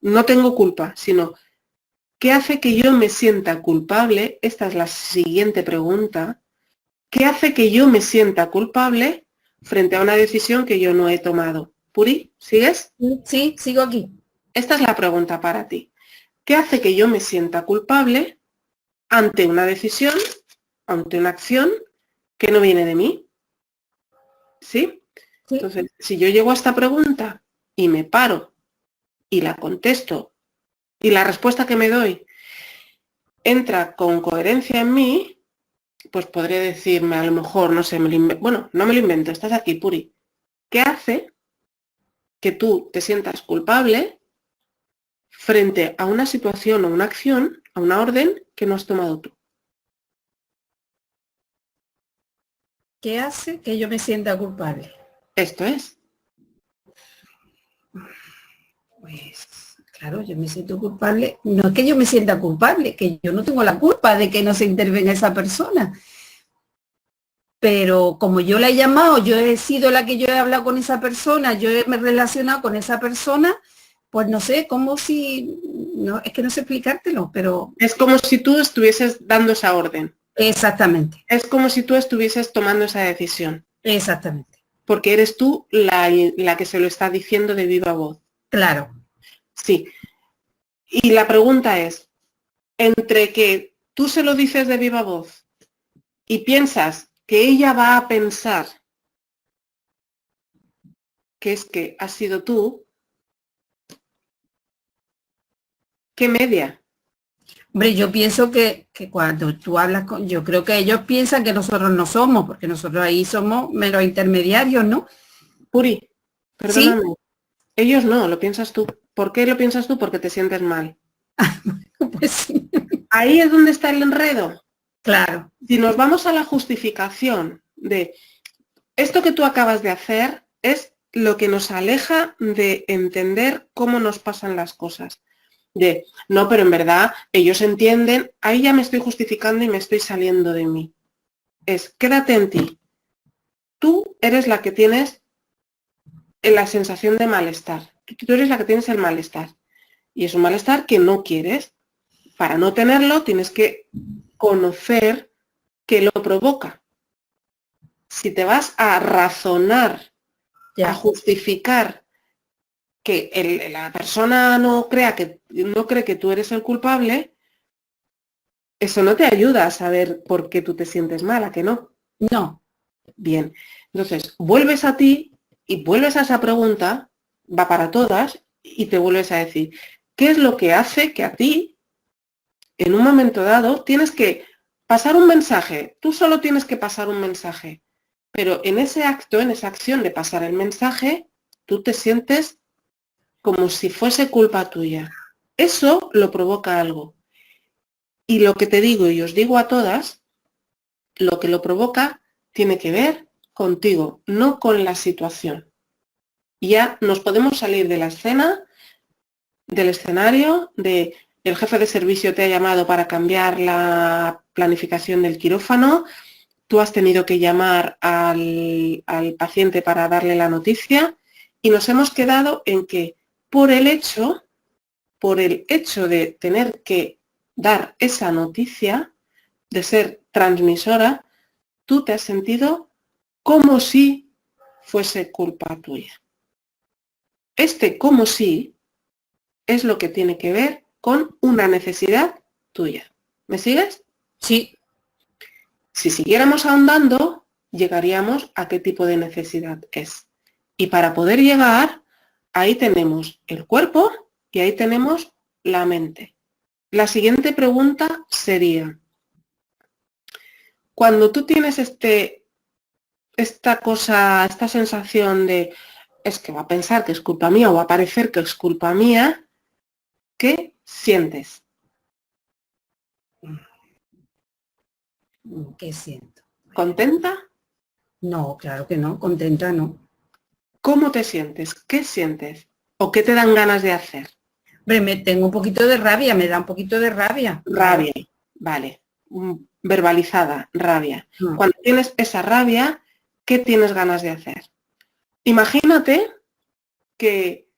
no tengo culpa, sino ¿qué hace que yo me sienta culpable? Esta es la siguiente pregunta. ¿Qué hace que yo me sienta culpable frente a una decisión que yo no he tomado? Puri, ¿sigues? Sí, sigo aquí. Esta es la pregunta para ti. ¿Qué hace que yo me sienta culpable ante una decisión, ante una acción que no viene de mí? ¿Sí? Sí. Entonces, si yo llego a esta pregunta y me paro y la contesto y la respuesta que me doy entra con coherencia en mí, pues podré decirme a lo mejor, no sé, bueno, no me lo invento, estás aquí, Puri. ¿Qué hace que tú te sientas culpable frente a una situación o una acción, a una orden que no has tomado tú? ¿Qué hace que yo me sienta culpable? Esto es. Pues claro, yo me siento culpable. No es que yo me sienta culpable, que yo no tengo la culpa de que no se intervenga esa persona. Pero como yo la he llamado, yo he sido la que yo he hablado con esa persona, yo me he relacionado con esa persona, pues no sé, como si, no, es que no sé explicártelo, pero... Es como si tú estuvieses dando esa orden. Exactamente. Es como si tú estuvieses tomando esa decisión. Exactamente. Porque eres tú la que se lo está diciendo de viva voz. Claro. Sí. Y la pregunta es, entre que tú se lo dices de viva voz y piensas que ella va a pensar que es que has sido tú, ¿qué media? Hombre, yo pienso que cuando tú hablas con... Yo creo que ellos piensan que nosotros no somos, porque nosotros ahí somos meros intermediarios, ¿no? Puri, perdóname. ¿Sí? Ellos no, lo piensas tú. ¿Por qué lo piensas tú? Porque te sientes mal. Pues sí. Ahí es donde está el enredo. Claro. Si nos vamos a la justificación de esto que tú acabas de hacer es lo que nos aleja de entender cómo nos pasan las cosas. De, no, pero en verdad ellos entienden, ahí ya me estoy justificando y me estoy saliendo de mí. Es, quédate en ti. Tú eres la que tienes la sensación de malestar. Tú eres la que tienes el malestar. Y es un malestar que no quieres. Para no tenerlo tienes que conocer qué lo provoca. Si te vas a razonar, Ya. a justificar que la persona no cree que tú eres el culpable, eso no te ayuda a saber por qué tú te sientes mala, que no. No. Bien. Entonces, vuelves a ti y vuelves a esa pregunta, va para todas, y te vuelves a decir, ¿qué es lo que hace que a ti, en un momento dado, tienes que pasar un mensaje? Tú solo tienes que pasar un mensaje, pero en ese acto, en esa acción de pasar el mensaje, tú te sientes como si fuese culpa tuya. Eso lo provoca algo. Y lo que te digo y os digo a todas, lo que lo provoca tiene que ver contigo, no con la situación. Ya nos podemos salir de la escena, del escenario, de el jefe de servicio te ha llamado para cambiar la planificación del quirófano, tú has tenido que llamar al paciente para darle la noticia y nos hemos quedado en que por el hecho por el hecho de tener que dar esa noticia, de ser transmisora, tú te has sentido como si fuese culpa tuya. Este como si es lo que tiene que ver con una necesidad tuya. ¿Me sigues? Sí. Si siguiéramos ahondando, llegaríamos a qué tipo de necesidad es. Y para poder llegar, ahí tenemos el cuerpo y ahí tenemos la mente. La siguiente pregunta sería, cuando tú tienes esta sensación de es que va a pensar que es culpa mía o va a parecer que es culpa mía, ¿qué sientes? ¿Qué siento? ¿Contenta? No, claro que no, contenta no. ¿Cómo te sientes? ¿Qué sientes? ¿O qué te dan ganas de hacer? Hombre, me tengo un poquito de rabia, me da un poquito de rabia. Rabia, vale. Verbalizada, rabia. No. Cuando tienes esa rabia, ¿qué tienes ganas de hacer? Imagínate que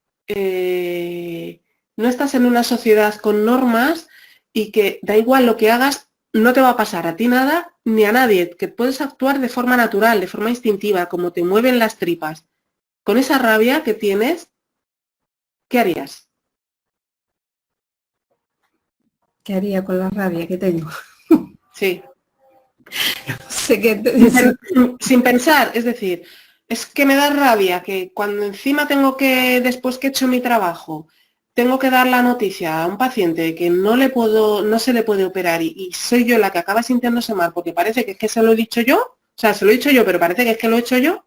no estás en una sociedad con normas y que da igual lo que hagas, no te va a pasar a ti nada ni a nadie, que puedes actuar de forma natural, de forma instintiva, como te mueven las tripas. Con esa rabia que tienes, ¿qué harías? ¿Qué haría con la rabia que tengo? Sí. Sé que Sin pensar, es decir, es que me da rabia que cuando encima tengo que, después que he hecho mi trabajo, tengo que dar la noticia a un paciente que no se le puede operar y soy yo la que acaba sintiéndose mal porque parece que es que se lo he dicho yo, o sea, se lo he dicho yo, pero parece que es que lo he hecho yo,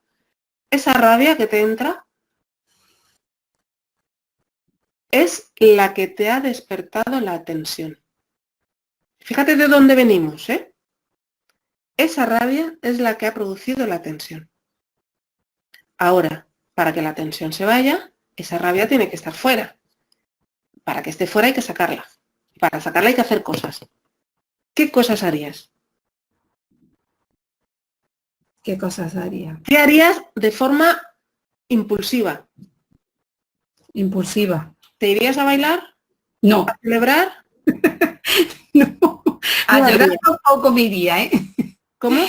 esa rabia que te entra es la que te ha despertado la tensión. Fíjate de dónde venimos, ¿eh? Esa rabia es la que ha producido la tensión. Ahora, para que la tensión se vaya, esa rabia tiene que estar fuera. Para que esté fuera hay que sacarla. Para sacarla hay que hacer cosas. ¿Qué cosas harías? ¿Qué cosas haría? ¿Qué harías de forma impulsiva? Impulsiva. ¿Te irías a bailar? No. ¿A celebrar? No. A llorar harías? tampoco me iría, ¿eh? ¿Cómo?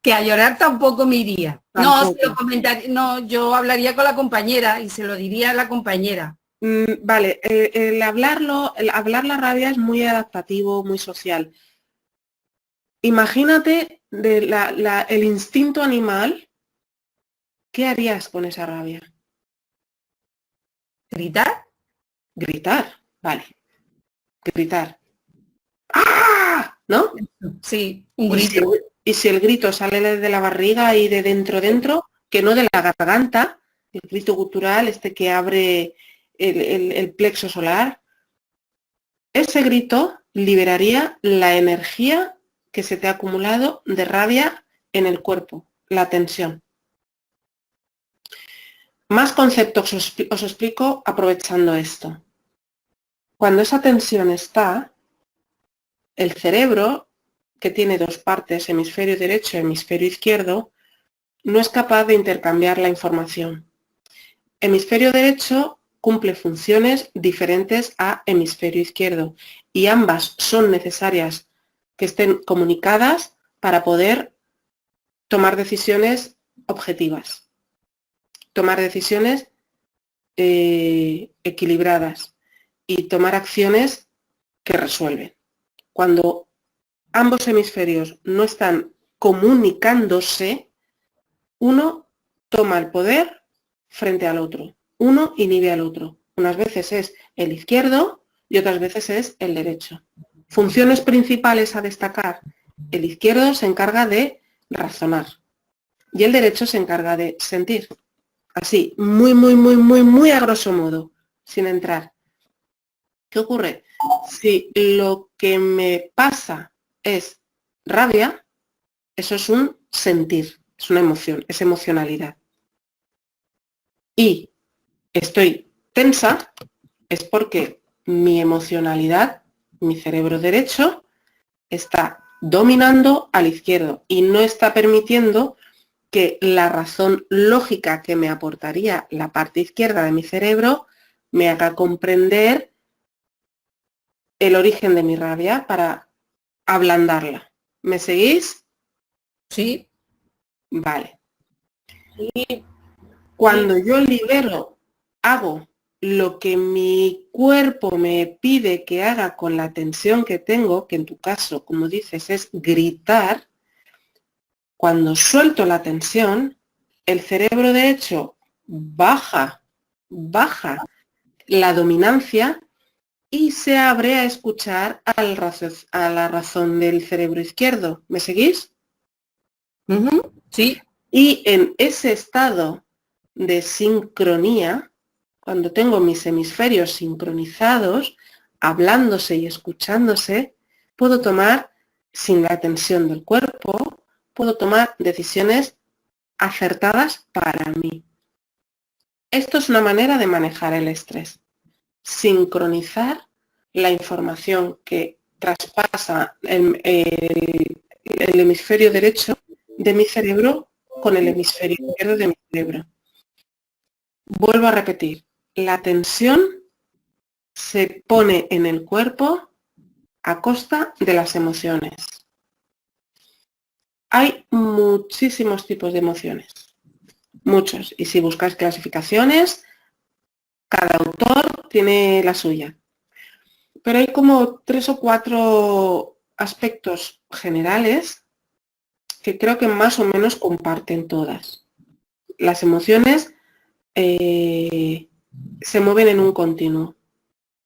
Que a llorar tampoco me iría. No, Tampoco. se lo comentaría, no, yo hablaría con la compañera y se lo diría a la compañera. Vale, el hablar la rabia es muy adaptativo, muy social. Imagínate el instinto animal, ¿qué harías con esa rabia? ¿Gritar? Gritar, vale. Gritar. ¡Ah! ¿No? Sí, un grito. Y si el grito sale de la barriga y de dentro, que no de la garganta, el grito gutural, que abre el plexo solar, ese grito liberaría la energía que se te ha acumulado de rabia en el cuerpo, la tensión. Más conceptos os explico aprovechando esto. Cuando esa tensión está, el cerebro, que tiene dos partes, hemisferio derecho y hemisferio izquierdo, no es capaz de intercambiar la información. Hemisferio derecho cumple funciones diferentes a hemisferio izquierdo y ambas son necesarias que estén comunicadas para poder tomar decisiones objetivas, tomar decisiones equilibradas y tomar acciones que resuelven. Cuando ambos hemisferios no están comunicándose, uno toma el poder frente al otro. Uno inhibe al otro. Unas veces es el izquierdo y otras veces es el derecho. Funciones principales a destacar. El izquierdo se encarga de razonar y el derecho se encarga de sentir. Así, muy a grosso modo, sin entrar. ¿Qué ocurre? Si lo que me pasa es rabia, eso es un sentir, es una emoción, es emocionalidad. Y estoy tensa, es porque mi emocionalidad, mi cerebro derecho, está dominando al izquierdo y no está permitiendo que la razón lógica que me aportaría la parte izquierda de mi cerebro me haga comprender el origen de mi rabia para ablandarla. ¿Me seguís? Sí. Vale. Sí. Cuando yo libero, hago lo que mi cuerpo me pide que haga con la tensión que tengo, que en tu caso, como dices, es gritar. Cuando suelto la tensión, el cerebro de hecho baja la dominancia y se abre a escuchar a la razón del cerebro izquierdo. ¿Me seguís? Sí. Y en ese estado de sincronía, cuando tengo mis hemisferios sincronizados, hablándose y escuchándose, puedo tomar, sin la tensión del cuerpo, puedo tomar decisiones acertadas para mí. Esto es una manera de manejar el estrés. Sincronizar la información que traspasa el hemisferio derecho de mi cerebro con el hemisferio izquierdo de mi cerebro. Vuelvo a repetir, la tensión se pone en el cuerpo a costa de las emociones. Hay muchísimos tipos de emociones, muchos, y si buscáis clasificaciones, cada autor tiene la suya. Pero hay como 3 o 4 aspectos generales que creo que más o menos comparten todas. Las emociones se mueven en un continuo.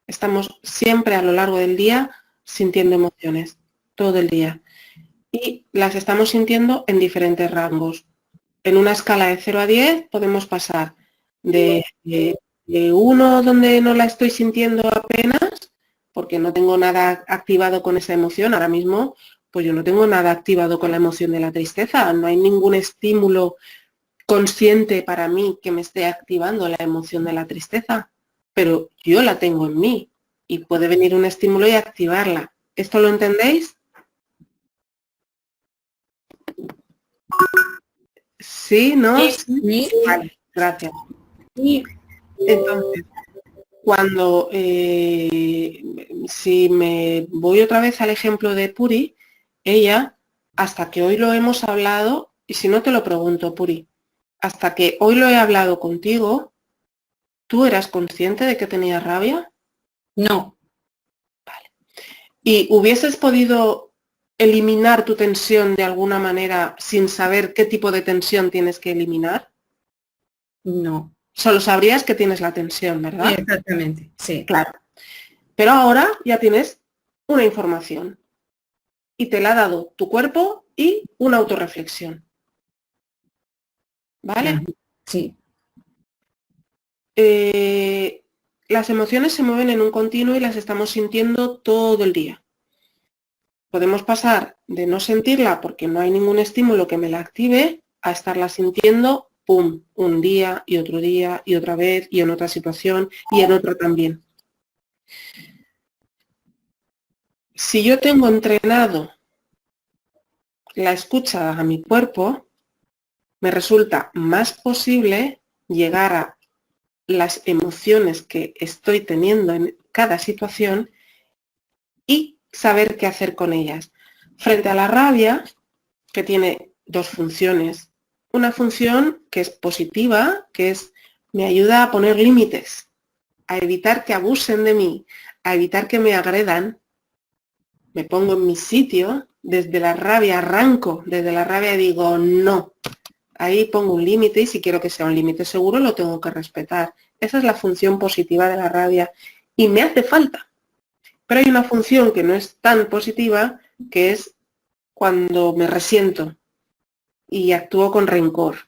Estamos siempre a lo largo del día sintiendo emociones, todo el día. Y las estamos sintiendo en diferentes rangos. En una escala de 0 a 10 podemos pasar de 1 donde no la estoy sintiendo apenas, porque no tengo nada activado con esa emoción. Ahora mismo, pues yo no tengo nada activado con la emoción de la tristeza. No hay ningún estímulo consciente para mí que me esté activando la emoción de la tristeza, pero yo la tengo en mí y puede venir un estímulo y activarla. ¿Esto lo entendéis? ¿Sí? ¿No? Sí. Vale, gracias. Sí. Entonces, cuando, si me voy otra vez al ejemplo de Puri, ella, hasta que hoy lo hemos hablado, y si no te lo pregunto, Puri, hasta que hoy lo he hablado contigo, ¿tú eras consciente de que tenías rabia? No. Vale. ¿Y hubieses podido eliminar tu tensión de alguna manera sin saber qué tipo de tensión tienes que eliminar? No. Solo sabrías que tienes la tensión, ¿verdad? Sí, exactamente, sí. Claro. Pero ahora ya tienes una información y te la ha dado tu cuerpo y una autorreflexión. ¿Vale? Sí. Las emociones se mueven en un continuo y las estamos sintiendo todo el día. Podemos pasar de no sentirla porque no hay ningún estímulo que me la active a estarla sintiendo, pum, un día y otra vez y en otra situación y en otra también. Si yo tengo entrenado la escucha a mi cuerpo, me resulta más posible llegar a las emociones que estoy teniendo en cada situación y saber qué hacer con ellas. Frente a la rabia, que tiene 2 funciones. Una función que es positiva, que es me ayuda a poner límites, a evitar que abusen de mí, a evitar que me agredan. Me pongo en mi sitio, desde la rabia arranco, desde la rabia digo no. Ahí pongo un límite y si quiero que sea un límite seguro lo tengo que respetar. Esa es la función positiva de la rabia y me hace falta. Pero hay una función que no es tan positiva, que es cuando me resiento y actúo con rencor.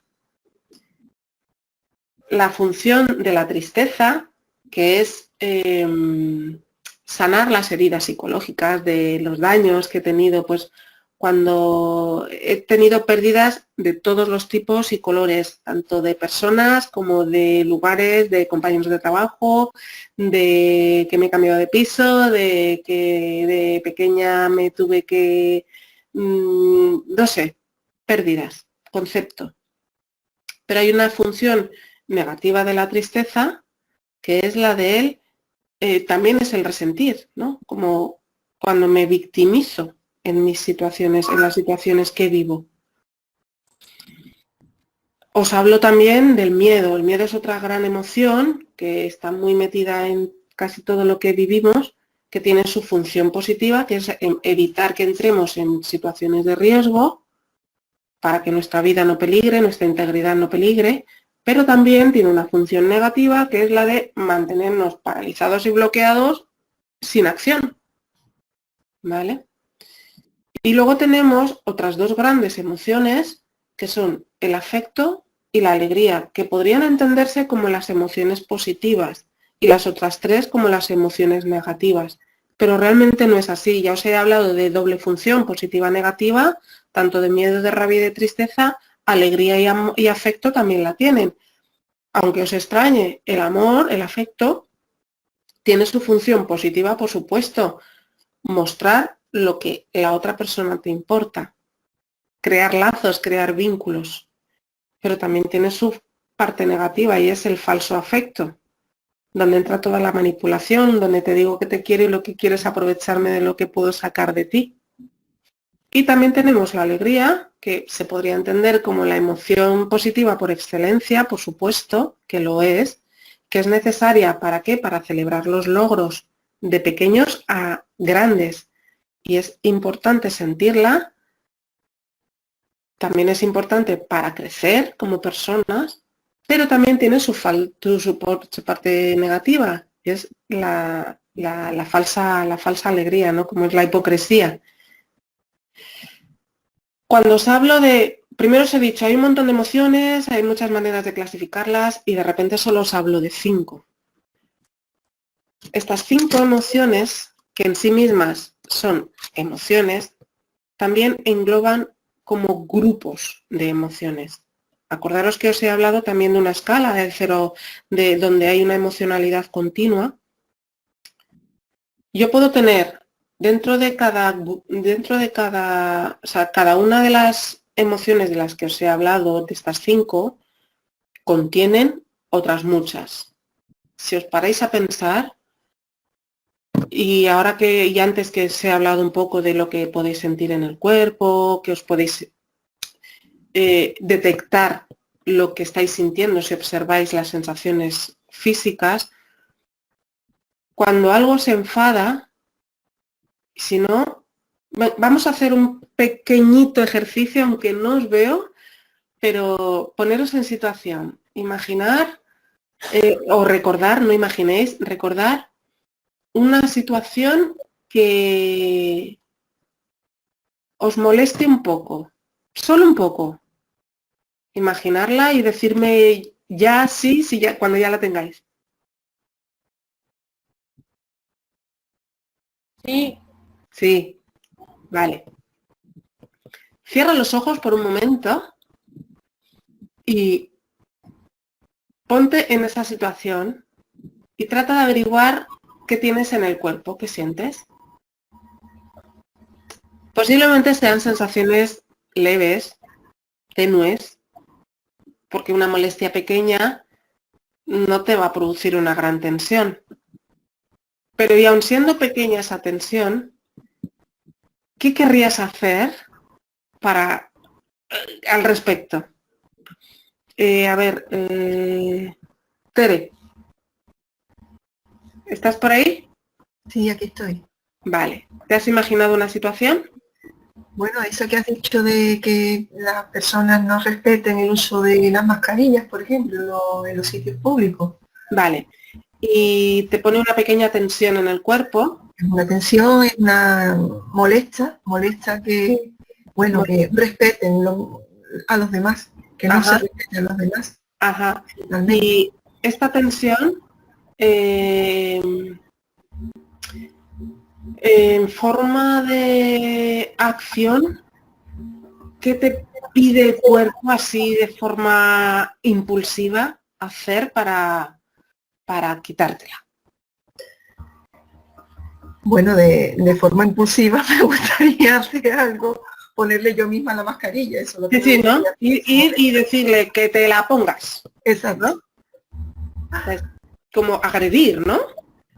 La función de la tristeza, que es sanar las heridas psicológicas de los daños que he tenido, pues cuando he tenido pérdidas de todos los tipos y colores, tanto de personas como de lugares, de compañeros de trabajo, de que me he cambiado de piso, de que de pequeña me tuve que, no sé, pérdidas, concepto. Pero hay una función negativa de la tristeza, que es la de también es el resentir, ¿no? Como cuando me victimizo en mis situaciones, en las situaciones que vivo. Os hablo también del miedo. El miedo es otra gran emoción que está muy metida en casi todo lo que vivimos, que tiene su función positiva, que es evitar que entremos en situaciones de riesgo para que nuestra vida no peligre, nuestra integridad no peligre, pero también tiene una función negativa, que es la de mantenernos paralizados y bloqueados sin acción, ¿vale? Y luego tenemos otras dos grandes emociones, que son el afecto y la alegría, que podrían entenderse como las emociones positivas y las otras tres como las emociones negativas. Pero realmente no es así. Ya os he hablado de doble función, positiva-negativa, tanto de miedo, de rabia y de tristeza, alegría y afecto también la tienen. Aunque os extrañe, el amor, el afecto, tiene su función positiva, por supuesto, mostrar lo que la otra persona te importa, crear lazos, crear vínculos, pero también tiene su parte negativa y es el falso afecto, donde entra toda la manipulación, donde te digo que te quiero y lo que quiero es aprovecharme de lo que puedo sacar de ti. Y también tenemos la alegría, que se podría entender como la emoción positiva por excelencia, por supuesto que lo es, que es necesaria, ¿para qué? Para celebrar los logros de pequeños a grandes. Y es importante sentirla, también es importante para crecer como personas, pero también tiene su parte negativa, y es la falsa alegría, ¿no? Como es la hipocresía. Cuando os hablo de, primero os he dicho, hay un montón de emociones, hay muchas maneras de clasificarlas y de repente solo os hablo de 5. Estas 5 emociones, que en sí mismas son emociones, también engloban como grupos de emociones. Acordaros que os he hablado también de una escala de 0, de donde hay una emocionalidad continua. Yo puedo tener dentro de cada, o sea, cada una de las emociones de las que os he hablado, de estas 5, contienen otras muchas. Si os paráis a pensar, y ahora que, y antes que os he hablado un poco de lo que podéis sentir en el cuerpo, que os podéis detectar lo que estáis sintiendo si observáis las sensaciones físicas, cuando algo se enfada, si no, vamos a hacer un pequeñito ejercicio, aunque no os veo, pero poneros en situación, imaginar o recordar, no imaginéis, recordar una situación que os moleste un poco, solo un poco. Imaginarla y decirme ya sí, ya, cuando ya la tengáis. Sí. Sí, vale. Cierra los ojos por un momento y ponte en esa situación y trata de averiguar qué tienes en el cuerpo, qué sientes. Posiblemente sean sensaciones leves, tenues, porque una molestia pequeña no te va a producir una gran tensión. Pero y aun siendo pequeña esa tensión, ¿qué querrías hacer al respecto? Tere, ¿estás por ahí? Sí, aquí estoy. Vale. ¿Te has imaginado una situación? Bueno, eso que has dicho de que las personas no respeten el uso de las mascarillas, por ejemplo, en los sitios públicos. Vale. Y te pone una pequeña tensión en el cuerpo. Una tensión, es una molesta que, bueno, que respeten a los demás, que no se respeten a los demás. Ajá. Y esta tensión en forma de acción, ¿qué te pide el cuerpo así de forma impulsiva hacer para quitártela? Bueno, de forma impulsiva me gustaría hacer algo, ponerle yo misma la mascarilla, eso lo que sí, ¿no? Y decirle que te la pongas. Exacto. Es como agredir, ¿no?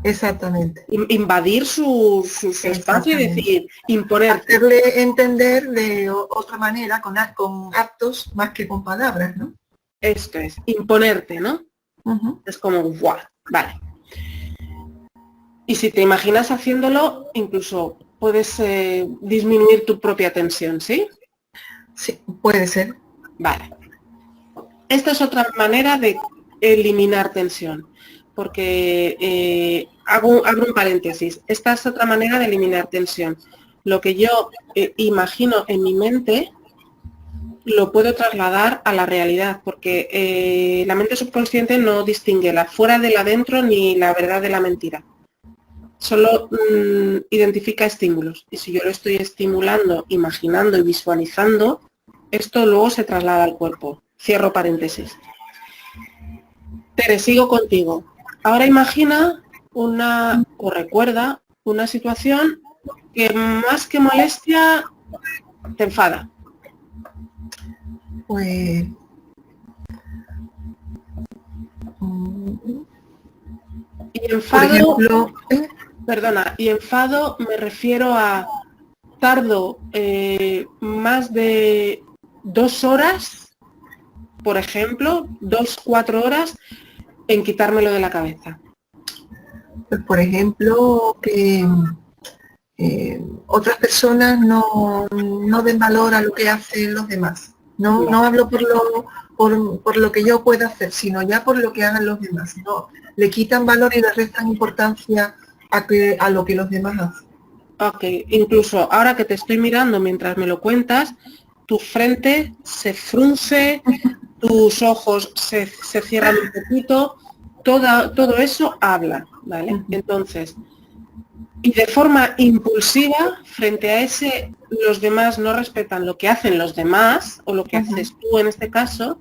Exactamente. Invadir su espacio y decir, imponer. Hacerle entender de otra manera, con actos más que con palabras, ¿no? Esto es, imponerte, ¿no? Es como, ¡guau! Vale. Y si te imaginas haciéndolo, incluso puedes disminuir tu propia tensión, ¿sí? Sí, puede ser. Vale. Esta es otra manera de eliminar tensión, porque abro un paréntesis. Esta es otra manera de eliminar tensión. Lo que yo imagino en mi mente lo puedo trasladar a la realidad, porque la mente subconsciente no distingue la fuera de la dentro ni la verdad de la mentira. Solo identifica estímulos. Y si yo lo estoy estimulando, imaginando y visualizando, esto luego se traslada al cuerpo. Cierro paréntesis. Tere, sigo contigo. Ahora imagina o recuerda una situación que más que molestia te enfada. Pues... Y enfado, por ejemplo, perdona, y enfado me refiero a tardo más de 2 horas, por ejemplo, 2-4 horas en quitármelo de la cabeza. pues, por ejemplo, que otras personas no den valor a lo que hacen los demás. No hablo por lo que yo pueda hacer, sino ya por lo que hagan los demás. No, le quitan valor y le restan importancia a lo que los demás hacen. Ok, incluso ahora que te estoy mirando mientras me lo cuentas, tu frente se frunce, tus ojos se cierran un poquito, todo eso habla, ¿vale? Entonces, y de forma impulsiva, frente a ese, los demás no respetan lo que hacen los demás, o lo que haces tú en este caso,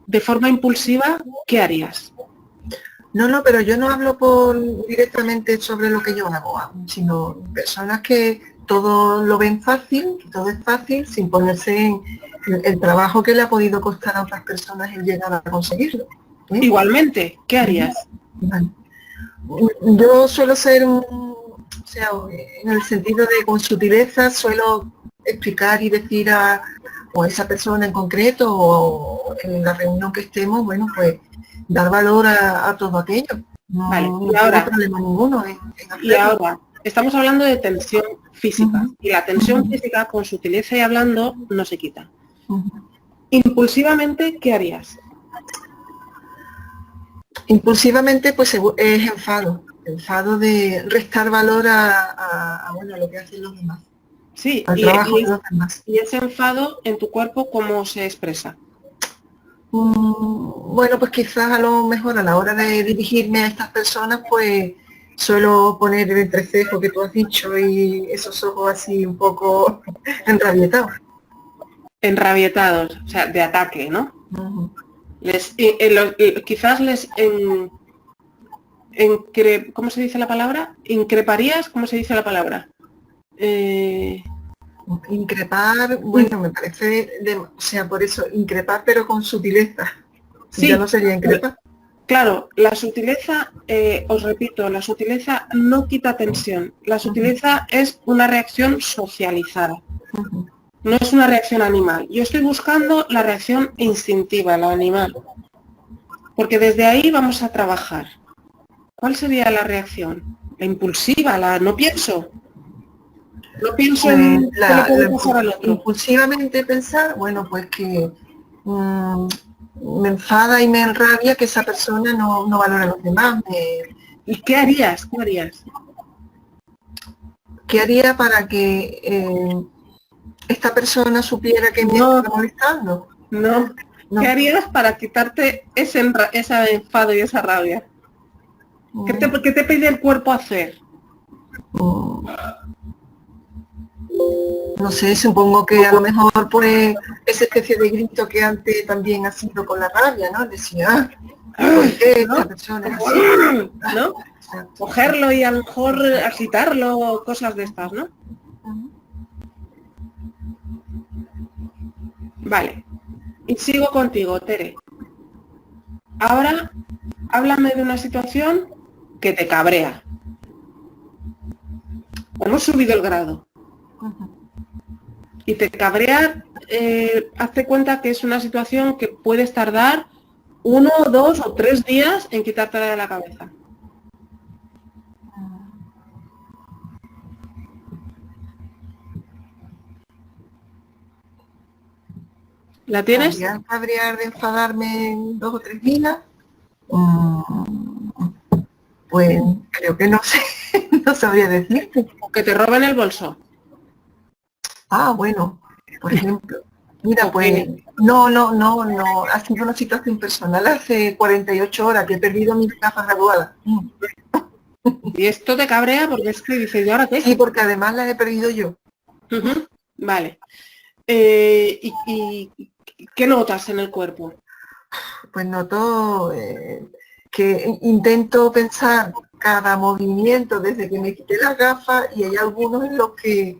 de forma impulsiva, ¿qué harías? No, pero yo no hablo directamente sobre lo que yo hago, sino personas que todo lo ven fácil, que todo es fácil, sin ponerse en el trabajo que le ha podido costar a otras personas el llegar a conseguirlo. ¿Eh? Igualmente, ¿qué harías? Vale. Yo suelo ser o sea, en el sentido de con sutileza suelo explicar y decir a esa persona en concreto o en la reunión que estemos, bueno, pues dar valor a todo aquello. Vale, No tengo problema ninguno en y ahora, estamos hablando de tensión física, y la tensión física con sutileza y hablando no se quita. Impulsivamente, ¿qué harías? Impulsivamente, pues es enfado de restar valor a lo que hacen los demás. Sí, al trabajo de los demás. ¿Y ese enfado en tu cuerpo cómo se expresa? Bueno, pues quizás a lo mejor a la hora de dirigirme a estas personas, pues suelo poner el entrecejo que tú has dicho y esos ojos así un poco enrabietados. Enrabietados, o sea, de ataque, ¿no? Quizás les ¿cómo se dice la palabra? ¿Increparías? ¿Cómo se dice la palabra? Increpar, bueno, me parece, o sea, por eso, increpar pero con sutileza. Sí, ya no sería increpar. Claro, la sutileza, os repito, la sutileza no quita tensión. La sutileza es una reacción socializada. No es una reacción animal. Yo estoy buscando la reacción instintiva, la animal. Porque desde ahí vamos a trabajar. ¿Cuál sería la reacción? La impulsiva, la no pienso. No pienso en qué le puede pasar al otro. Impulsivamente pensar, bueno, pues que me enfada y me enrabia que esa persona no valora a los demás. ¿Y qué harías? ¿Qué harías? ¿Qué haría para que esta persona supiera que me está molestando? No. ¿Qué harías para quitarte ese enfado y esa rabia? ¿Qué te pide el cuerpo hacer? No sé, supongo que a lo mejor pues esa especie de grito que antes también ha sido con la rabia, ¿no? Decía, ¿por qué esta persona es así? ¿No? Cogerlo y a lo mejor agitarlo, cosas de estas, ¿no? Vale. Y sigo contigo, Tere. Ahora, háblame de una situación que te cabrea. Hemos subido el grado. Y te cabrea, hazte cuenta que es una situación que puedes tardar 1, 2 o 3 días en quitártela de la cabeza. ¿La tienes? ¿Cabrear de enfadarme en 2 o 3 días? Pues creo que no sé, no sabría decirte. Que te roben el bolso. Ah, bueno, por ejemplo. Mira, pues no, ha sido una situación personal hace 48 horas que he perdido mis gafas graduadas. Y esto te cabrea porque es que dices, ¿y ahora qué? Sí, porque además las he perdido yo. Vale. ¿Y qué notas en el cuerpo? Pues noto que intento pensar cada movimiento desde que me quité las gafas y hay algunos en los que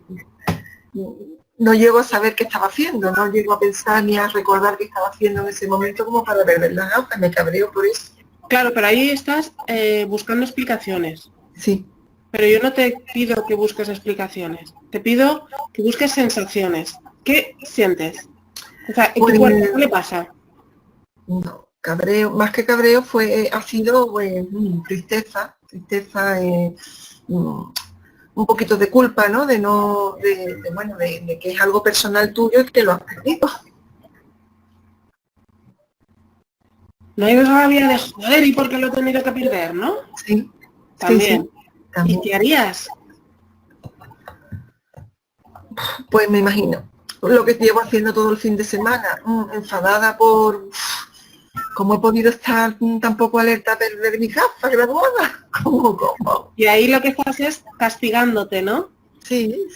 no llego a saber qué estaba haciendo, no llego a pensar ni a recordar qué estaba haciendo en ese momento como para perder las gafas, me cabreo por eso. Claro, pero ahí estás buscando explicaciones. Sí. Pero yo no te pido que busques explicaciones, te pido que busques sensaciones. ¿Qué sientes? O sea, ¿en tu cuerpo qué le pasa? No, cabreo, más que cabreo ha sido tristeza, un poquito de culpa, ¿no? De que es algo personal tuyo y que lo has perdido. No hay rabia de joder y por qué lo he tenido que perder, ¿no? Sí. También. Sí, también. ¿Y qué harías? Pues me imagino. Lo que llevo haciendo todo el fin de semana, enfadada por cómo he podido estar tan poco alerta a perder mi gafas graduadas. ¿Cómo? Y ahí lo que estás es castigándote, ¿no? Sí.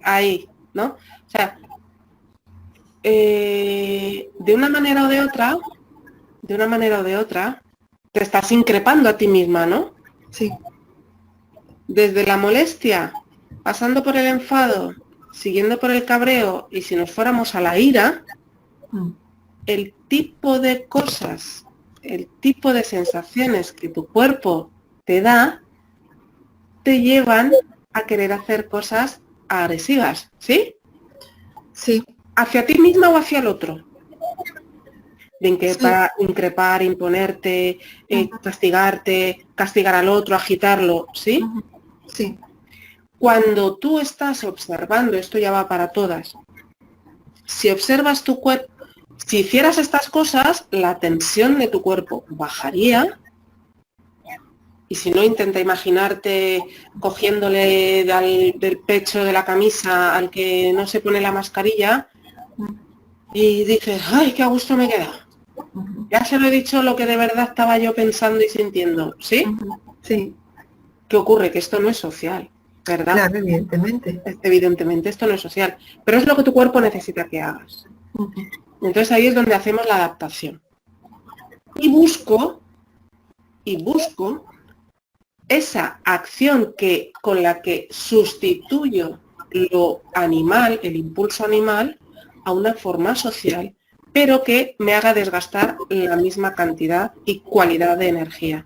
Ahí, ¿no? O sea, de una manera o de otra, te estás increpando a ti misma, ¿no? Sí. Desde la molestia, pasando por el enfado, siguiendo por el cabreo, y si nos fuéramos a la ira, el tipo de cosas, el tipo de sensaciones que tu cuerpo te da, te llevan a querer hacer cosas agresivas, ¿sí? Sí. ¿Hacia ti misma o hacia el otro? De increpar, imponerte, castigarte, castigar al otro, agitarlo, ¿sí? Sí. Cuando tú estás observando, esto ya va para todas, si observas tu cuerpo, si hicieras estas cosas, la tensión de tu cuerpo bajaría, y si no, intenta imaginarte cogiéndole del pecho de la camisa al que no se pone la mascarilla y dices, ¡ay, qué a gusto me queda! Ya se lo he dicho lo que de verdad estaba yo pensando y sintiendo, ¿sí? Sí. ¿Qué ocurre? Que esto no es social, ¿verdad? Claro, evidentemente. Evidentemente, esto no es social, pero es lo que tu cuerpo necesita que hagas. Entonces ahí es donde hacemos la adaptación. Y busco esa acción con la que sustituyo lo animal, el impulso animal, a una forma social, pero que me haga desgastar la misma cantidad y cualidad de energía.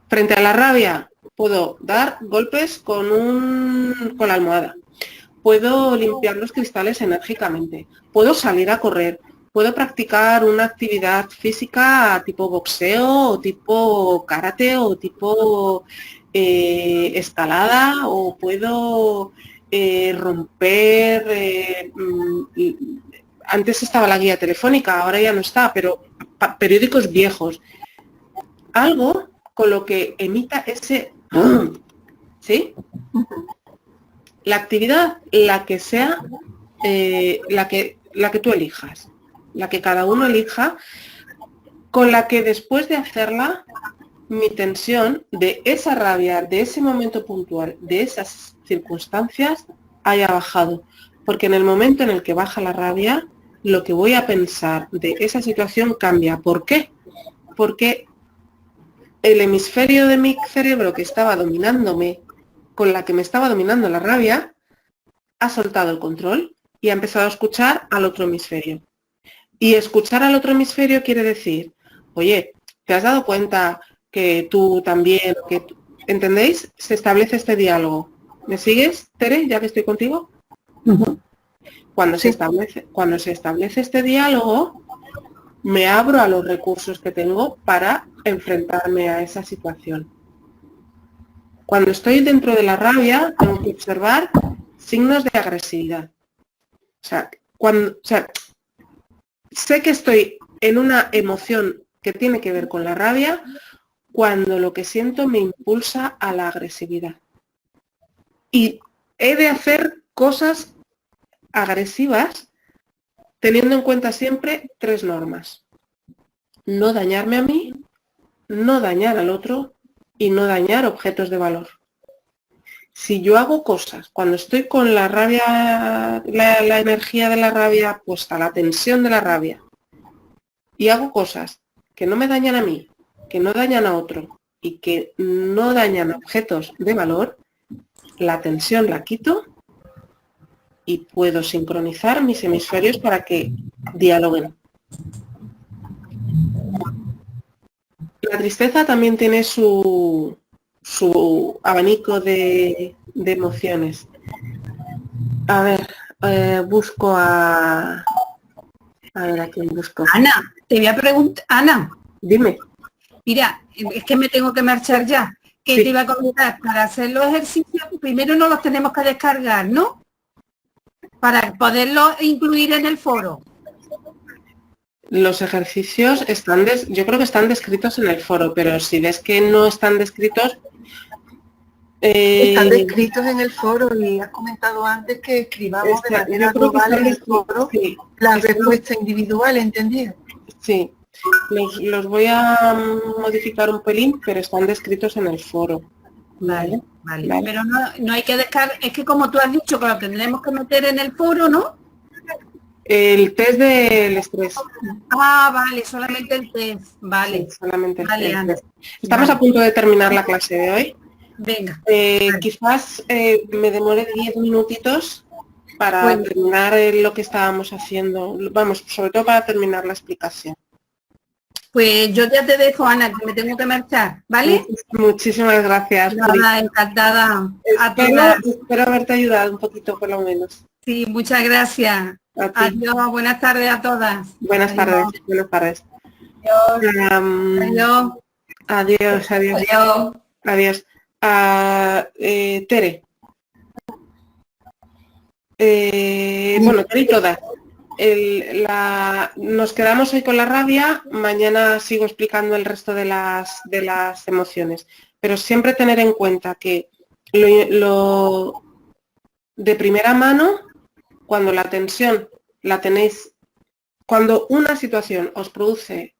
Frente a la rabia, puedo dar golpes con la almohada, puedo limpiar los cristales enérgicamente, puedo salir a correr, puedo practicar una actividad física tipo boxeo, o tipo karate, o tipo escalada, o puedo romper... antes estaba la guía telefónica, ahora ya no está, pero periódicos viejos. Algo con lo que emita ese... ¿sí? La actividad, la que sea, la que tú elijas, la que cada uno elija, con la que después de hacerla, mi tensión de esa rabia, de ese momento puntual, de esas circunstancias, haya bajado. Porque en el momento en el que baja la rabia, lo que voy a pensar de esa situación cambia. ¿Por qué? Porque el hemisferio de mi cerebro que estaba dominándome, con la que me estaba dominando la rabia, ha soltado el control y ha empezado a escuchar al otro hemisferio. Y escuchar al otro hemisferio quiere decir, oye, ¿te has dado cuenta que tú también, ¿entendéis? Se establece este diálogo. ¿Me sigues, Tere, ya que estoy contigo? Cuando se establece este diálogo, me abro a los recursos que tengo para enfrentarme a esa situación. Cuando estoy dentro de la rabia, tengo que observar signos de agresividad. O sea, sé que estoy en una emoción que tiene que ver con la rabia cuando lo que siento me impulsa a la agresividad. Y he de hacer cosas agresivas teniendo en cuenta siempre 3 normas. No dañarme a mí, no dañar al otro y no dañar objetos de valor. Si yo hago cosas cuando estoy con la rabia, la energía de la rabia puesta, la tensión de la rabia, y hago cosas que no me dañan a mí, que no dañan a otro y que no dañan objetos de valor, la tensión la quito y puedo sincronizar mis hemisferios para que dialoguen. La tristeza también tiene su abanico de emociones. A ver, busco a ver a quién busco. Ana, te voy a preguntar, Ana. Dime. Mira, es que me tengo que marchar ya. Que Sí. te iba a comentar, para hacer los ejercicios, primero no los tenemos que descargar, ¿no? Para poderlos incluir en el foro. Los ejercicios yo creo que están descritos en el foro, pero si ves que no están descritos... Están descritos en el foro y has comentado antes que escribamos de manera global en el foro la respuesta individual, ¿entendido? Sí, los voy a modificar un pelín, pero están descritos en el foro. Vale. Pero no hay que descargar, es que como tú has dicho que lo tendremos que meter en el foro, ¿no? El test del estrés. Ah, vale, solamente el test. Vale. Sí, solamente Vale, el Ana. test. Estamos a punto de terminar la clase de hoy. Venga. Quizás me demore 10 minutitos para terminar lo que estábamos haciendo. Vamos, sobre todo para terminar la explicación. Pues yo ya te dejo, Ana, que me tengo que marchar, ¿vale? Muchísimas gracias. Nada, encantada. A todas. Espero haberte ayudado un poquito, por lo menos. Sí, muchas gracias. Adiós, buenas tardes a todas. Buenas tardes, buenas tardes. Adiós. Adiós, adiós. Adiós. Adiós. Tere. Bueno, Tere y todas. Nos quedamos hoy con la rabia, mañana sigo explicando el resto de las emociones, pero siempre tener en cuenta que lo de primera mano, cuando la tensión la tenéis, cuando una situación os produce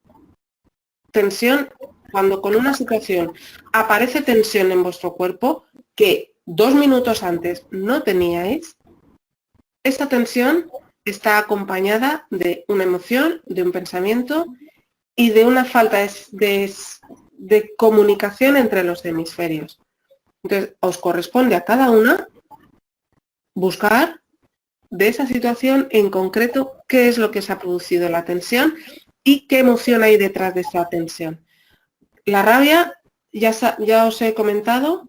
tensión, cuando con una situación aparece tensión en vuestro cuerpo que 2 minutos antes no teníais, esta tensión está acompañada de una emoción, de un pensamiento y de una falta de comunicación entre los hemisferios. Entonces, os corresponde a cada una buscar de esa situación en concreto qué es lo que se ha producido la tensión y qué emoción hay detrás de esa tensión. La rabia, ya os he comentado,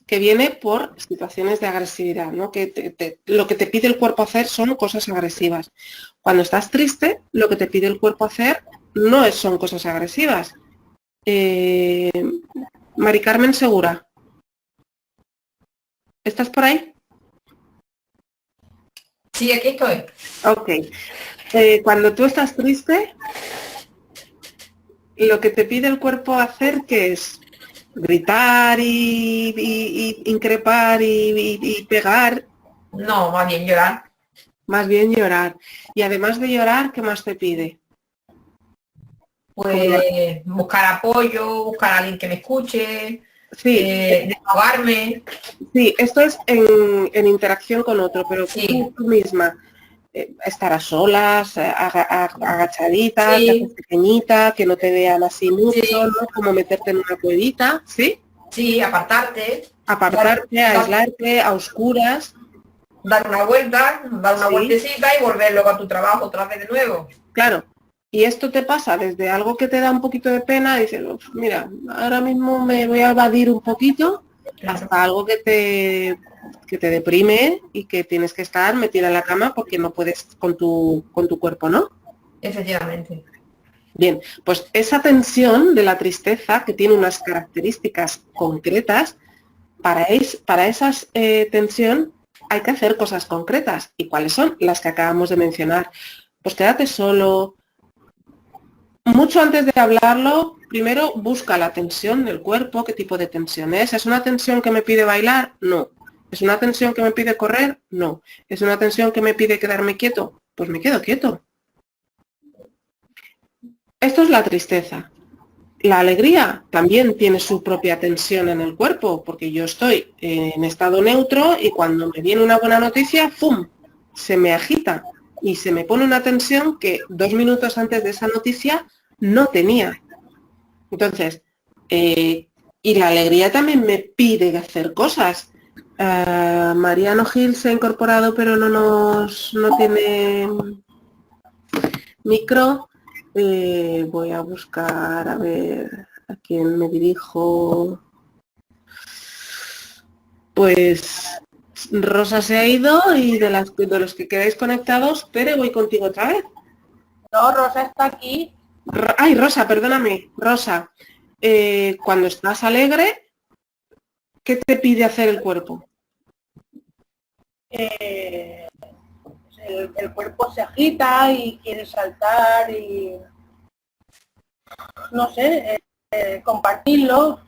que viene por situaciones de agresividad, ¿no? Que lo que te pide el cuerpo hacer son cosas agresivas. Cuando estás triste, lo que te pide el cuerpo hacer no son cosas agresivas. Mari Carmen Segura, ¿estás por ahí? Sí, aquí estoy. Ok. Cuando tú estás triste, lo que te pide el cuerpo hacer, ¿qué es? Gritar y increpar y pegar. No, más bien llorar. Más bien llorar. Y además de llorar, ¿qué más te pide? Pues buscar apoyo, buscar a alguien que me escuche, Sí, desahogarme. sí, esto es en interacción con otro, pero Sí. tú misma, estar a solas, agachadita, Sí. que haces pequeñita, que no te vean así mucho, Sí. ¿no? Como meterte en una cuevita, ¿sí? Sí, apartarte. Apartarte, aislarte, a oscuras. Dar una vuelta, dar una Sí. vueltecita y volver luego a tu trabajo otra vez de nuevo. Claro, Y esto te pasa desde algo que te da un poquito de pena, y dices, "Uf, mira, ahora mismo me voy a evadir un poquito", hasta algo que te deprime y que tienes que estar metida en la cama porque no puedes con tu cuerpo, ¿no? Efectivamente. Bien, pues esa tensión de la tristeza, que tiene unas características concretas, para esa tensión hay que hacer cosas concretas. ¿Y cuáles son? Las que acabamos de mencionar. Pues quédate solo. Mucho antes de hablarlo, primero busca la tensión del cuerpo, qué tipo de tensión es. ¿Es una tensión que me pide bailar? No. ¿Es una tensión que me pide correr? No. ¿Es una tensión que me pide quedarme quieto? Pues me quedo quieto. Esto es la tristeza. La alegría también tiene su propia tensión en el cuerpo, porque yo estoy en estado neutro y cuando me viene una buena noticia, ¡fum!, se me agita y se me pone una tensión que 2 minutos antes de esa noticia no tenía. Entonces, y la alegría también me pide hacer cosas. Mariano Gil se ha incorporado, pero no tiene micro. Voy a buscar a ver a quién me dirijo. Pues Rosa se ha ido y de los que quedáis conectados, Pere, voy contigo otra vez. No, Rosa está aquí. Ay, Rosa, perdóname, Rosa. Cuando estás alegre, ¿qué te pide hacer el cuerpo? El cuerpo se agita y quiere saltar y no sé, compartirlo.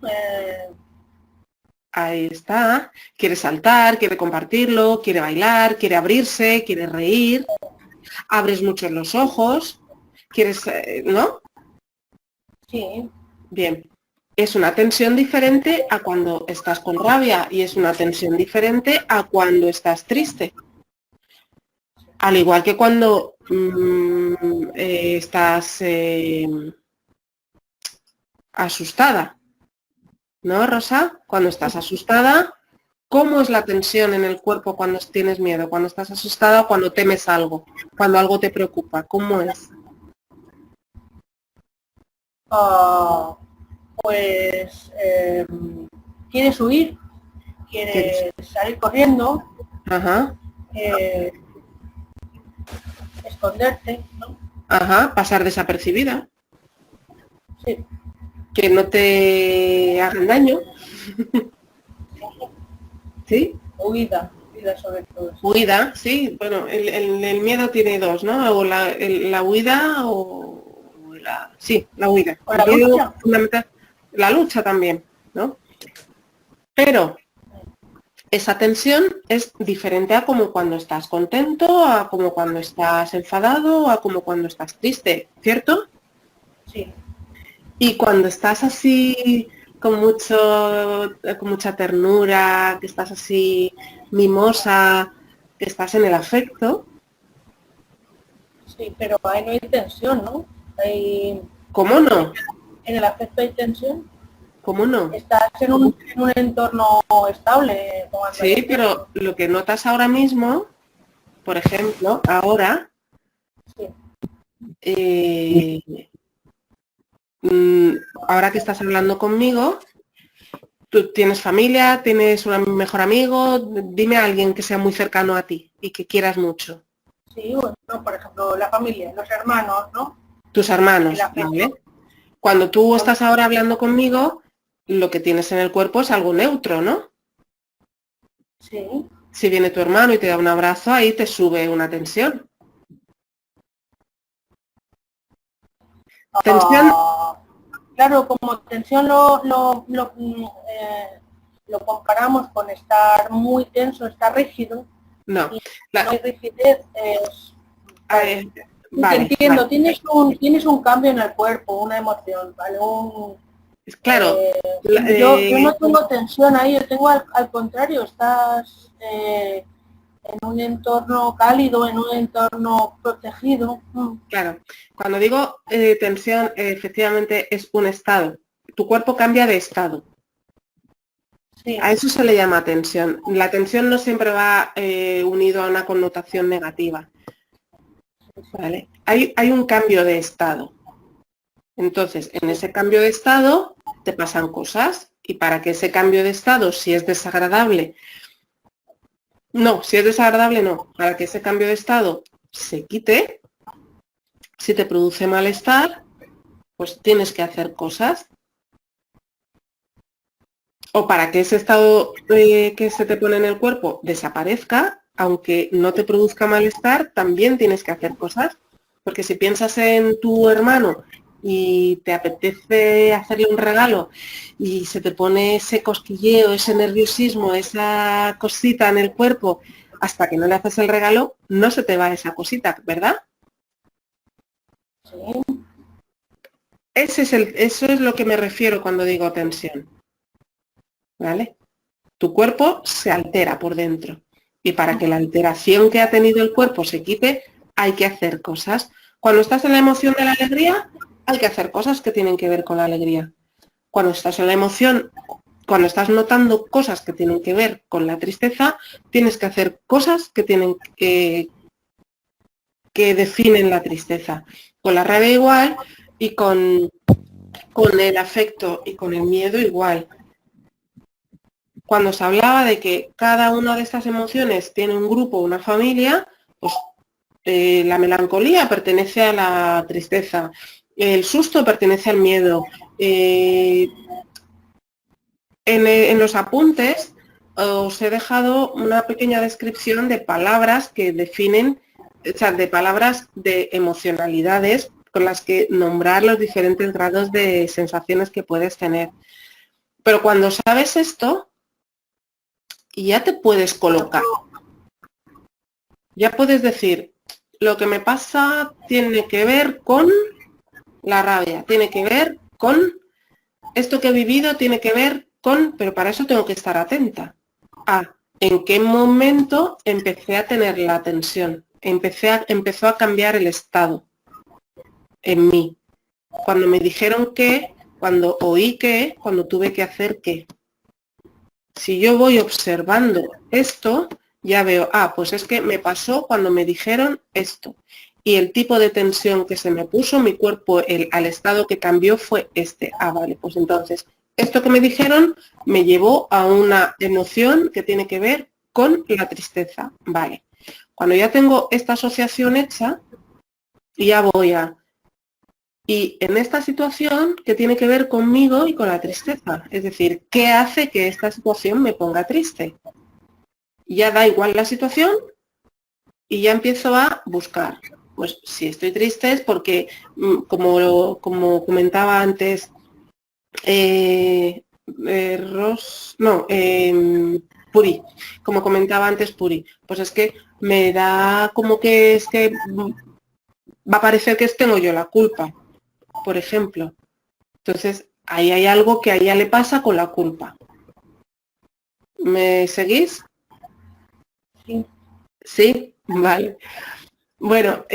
Ahí está. Quiere saltar, quiere compartirlo, quiere bailar, quiere abrirse, quiere reír. Abres mucho los ojos. Quieres, ¿no? Sí. Bien. Es una tensión diferente a cuando estás con rabia y es una tensión diferente a cuando estás triste. Al igual que cuando estás asustada, ¿no, Rosa? Cuando estás asustada, ¿cómo es la tensión en el cuerpo cuando tienes miedo? Cuando estás asustada o cuando temes algo, cuando algo te preocupa, ¿cómo es? Pues quieres huir, quieres salir corriendo, Ajá. esconderte, ¿no? Ajá, pasar desapercibida. Sí. Que no te hagan daño. ¿Sí? Huida sobre todo. Huida, sí. Bueno, el miedo tiene dos, ¿no? O la huida o la... Sí, la huida. O la El miedo lucha. fundamental. La lucha también, ¿no? Pero esa tensión es diferente a como cuando estás contento, a como cuando estás enfadado, a como cuando estás triste, ¿cierto? Sí. Y cuando estás así con mucha ternura, que estás así mimosa, que estás en el afecto, Sí, pero ahí no hay tensión, ¿no? ¿cómo no? En el afecto hay tensión. ¿Cómo no? Estás en un entorno estable. Sí, pero lo que notas ahora mismo, por ejemplo, ahora, ahora que estás hablando conmigo, tú tienes familia, tienes un mejor amigo, dime a alguien que sea muy cercano a ti y que quieras mucho. Sí, bueno, por ejemplo, la familia, los hermanos, ¿no? Tus hermanos, ¿vale? Cuando tú estás ahora hablando conmigo, lo que tienes en el cuerpo es algo neutro, ¿no? Sí. Si viene tu hermano y te da un abrazo, ahí te sube una tensión. Tensión. Claro, como tensión lo comparamos con estar muy tenso, estar rígido. No. La rigidez es... Vale. Te entiendo, vale. Tienes un cambio en el cuerpo, una emoción, ¿vale? Claro. Yo no tengo tensión ahí, yo tengo al contrario, estás en un entorno cálido, en un entorno protegido. Claro, cuando digo tensión, efectivamente es un estado. Tu cuerpo cambia de estado. Sí. A eso se le llama tensión. La tensión no siempre va unido a una connotación negativa. ¿vale? Hay un cambio de estado. Entonces, en ese cambio de estado te pasan cosas y para que ese cambio de estado, si es desagradable, no, para que ese cambio de estado se quite, si te produce malestar, pues tienes que hacer cosas. O para que ese estado que se te pone en el cuerpo desaparezca, aunque no te produzca malestar, también tienes que hacer cosas. Porque si piensas en tu hermano y te apetece hacerle un regalo y se te pone ese cosquilleo, ese nerviosismo, esa cosita en el cuerpo, hasta que no le haces el regalo, no se te va esa cosita, ¿verdad? Sí. Eso es lo que me refiero cuando digo tensión. ¿Vale? Tu cuerpo se altera por dentro. Y para que la alteración que ha tenido el cuerpo se quite, hay que hacer cosas. Cuando estás en la emoción de la alegría, hay que hacer cosas que tienen que ver con la alegría. Cuando estás en la emoción, cuando estás notando cosas que tienen que ver con la tristeza, tienes que hacer cosas que tienen que definen la tristeza. Con la rabia igual y con el afecto y con el miedo igual. Cuando se hablaba de que cada una de estas emociones tiene un grupo, una familia, pues la melancolía pertenece a la tristeza, el susto pertenece al miedo. En los apuntes os he dejado una pequeña descripción de palabras que definen, o sea, de palabras de emocionalidades con las que nombrar los diferentes grados de sensaciones que puedes tener. Pero cuando sabes esto, ya te puedes colocar. Ya puedes decir, lo que me pasa tiene que ver con la rabia, tiene que ver con esto que he vivido, tiene que ver con, pero para eso tengo que estar atenta a en qué momento empecé a tener la tensión, empezó a cambiar el estado en mí. Cuando me dijeron qué, cuando oí qué, cuando tuve que hacer qué. Si yo voy observando esto, ya veo, pues es que me pasó cuando me dijeron esto. Y el tipo de tensión que se me puso, mi cuerpo, al estado que cambió fue este. Vale, pues entonces, esto que me dijeron me llevó a una emoción que tiene que ver con la tristeza. Vale. Cuando ya tengo esta asociación hecha, ya voy a... Y en esta situación, que tiene que ver conmigo y con la tristeza. Es decir, ¿qué hace que esta situación me ponga triste? Ya da igual la situación y ya empiezo a buscar. Pues si estoy triste es porque, como comentaba antes, Puri, como comentaba antes Puri, pues es que me da como que es que va a parecer que tengo yo la culpa, por ejemplo. Entonces, ahí hay algo que a ella le pasa con la culpa. ¿Me seguís? Sí. Sí, vale. Bueno,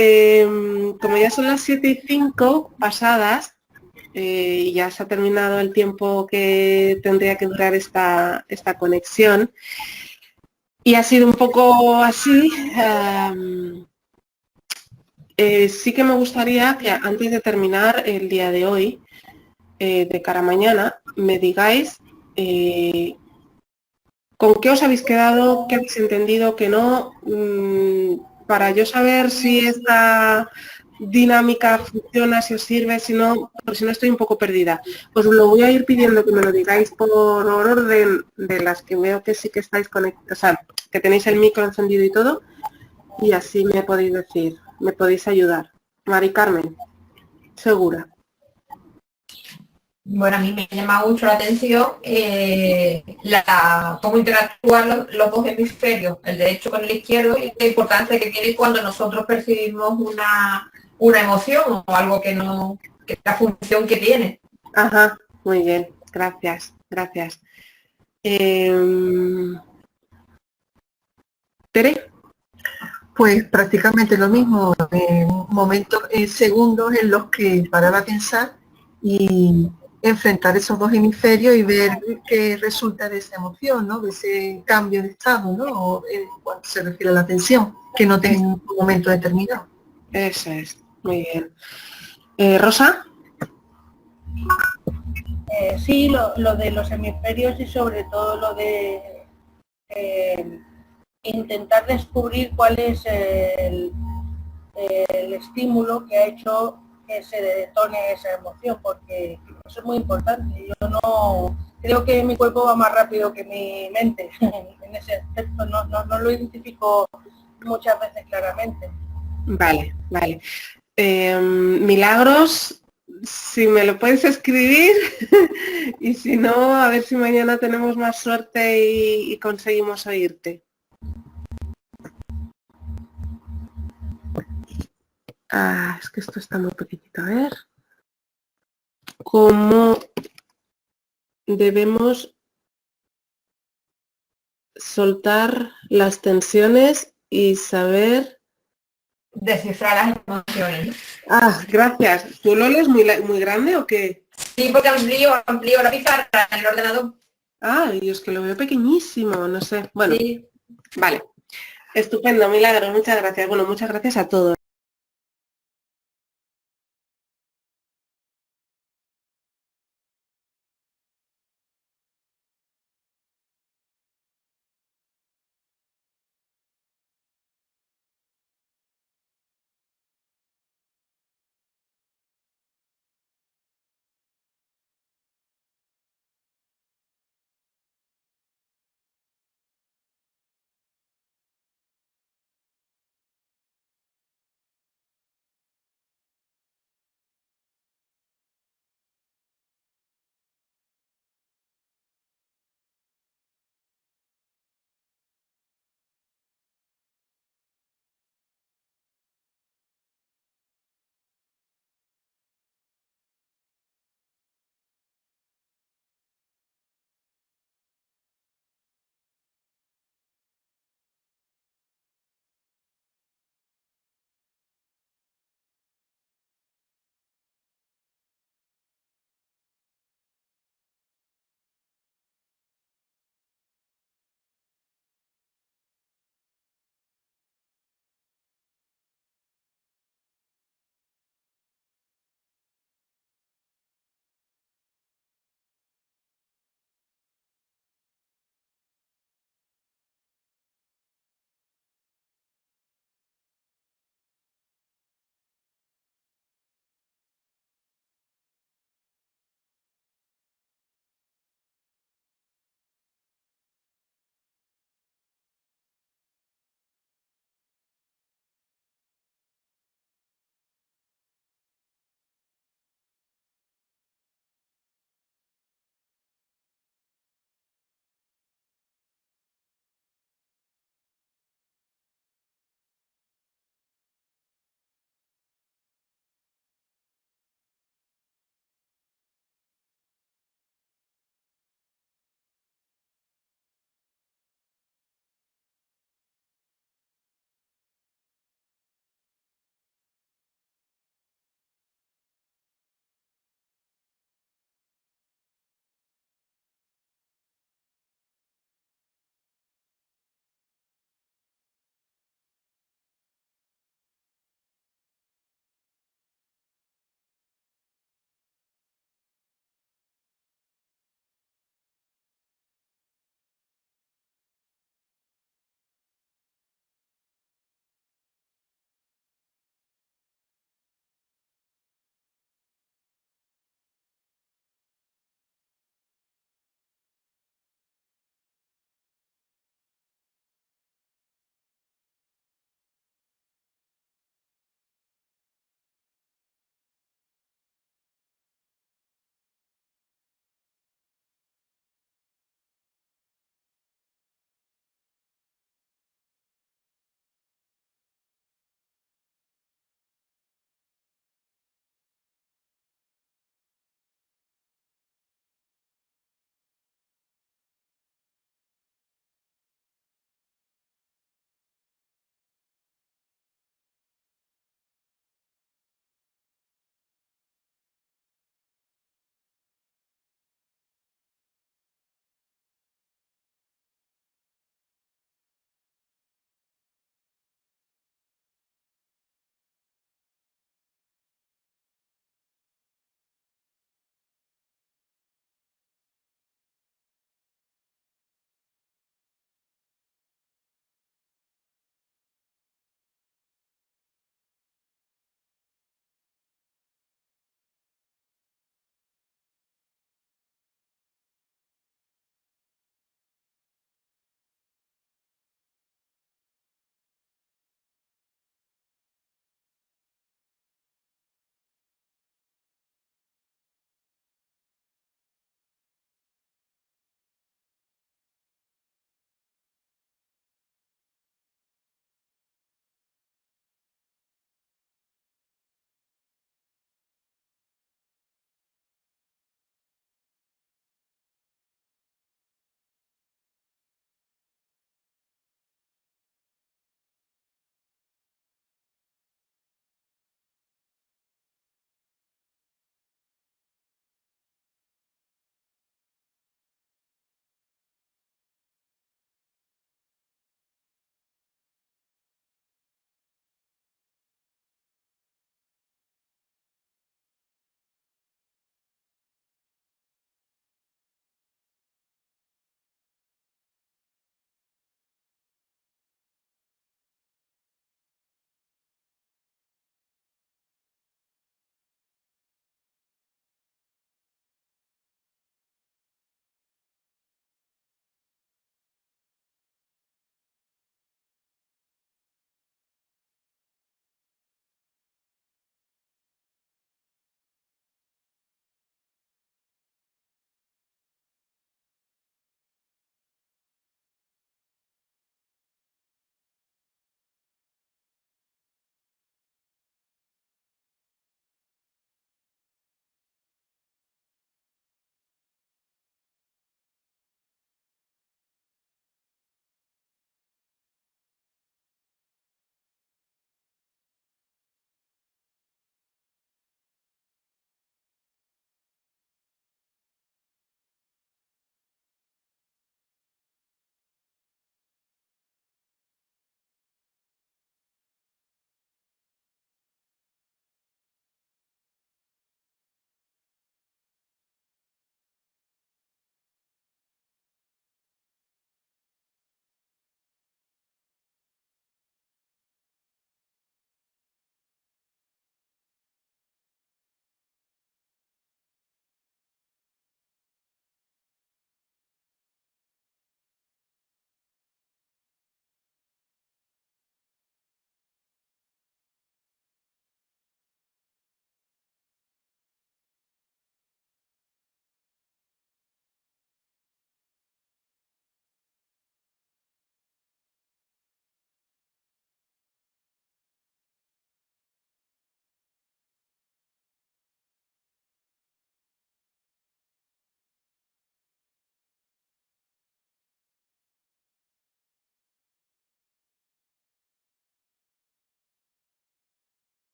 como ya son las 7:05 pasadas, y ya se ha terminado el tiempo que tendría que durar esta conexión, y ha sido un poco así, sí que me gustaría que antes de terminar el día de hoy, de cara a mañana, me digáis con qué os habéis quedado, qué habéis entendido, qué no, para yo saber si esta dinámica funciona, si os sirve, si no, porque si no estoy un poco perdida. Os lo voy a ir pidiendo que me lo digáis por orden de las que veo que sí que estáis conectadas, o sea, que tenéis el micro encendido y todo, y así me podéis decir, me podéis ayudar. Mari Carmen, segura. Bueno, a mí me llama mucho la atención cómo interactúan los dos hemisferios, el derecho con el izquierdo, y la importancia que tiene cuando nosotros percibimos una emoción o algo que la función que tiene. Ajá, muy bien, gracias, gracias. ¿Tere? Pues prácticamente lo mismo, momentos, segundos en los que parar a pensar y enfrentar esos dos hemisferios y ver qué resulta de esa emoción, ¿no? De ese cambio de estado, ¿no? O, cuando se refiere a la tensión, que no tenga un momento determinado. Eso es, muy bien. ¿Rosa? Sí, lo de los hemisferios y sobre todo lo de intentar descubrir cuál es el estímulo que ha hecho que se detone esa emoción, porque eso es muy importante. Yo no creo que mi cuerpo va más rápido que mi mente en ese aspecto, no lo identifico muchas veces claramente. Vale, vale. Milagros, si me lo puedes escribir y si no, a ver si mañana tenemos más suerte y conseguimos oírte. Es que esto está muy pequeñito. A ver. ¿Cómo debemos soltar las tensiones y saber... Descifrar las emociones. Gracias. ¿Tu LOL es muy grande o qué? Sí, porque amplío la pizarra en el ordenador. Y es que lo veo pequeñísimo, no sé. Bueno, Sí. vale. Estupendo, Milagros, muchas gracias. Bueno, muchas gracias a todos.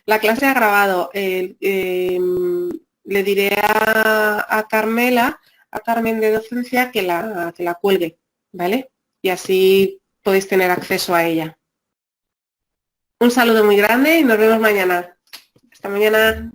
La clase ha grabado. Le diré a Carmela, a Carmen de docencia, que la cuelgue, ¿vale? Y así podéis tener acceso a ella. Un saludo muy grande y nos vemos mañana. Hasta mañana.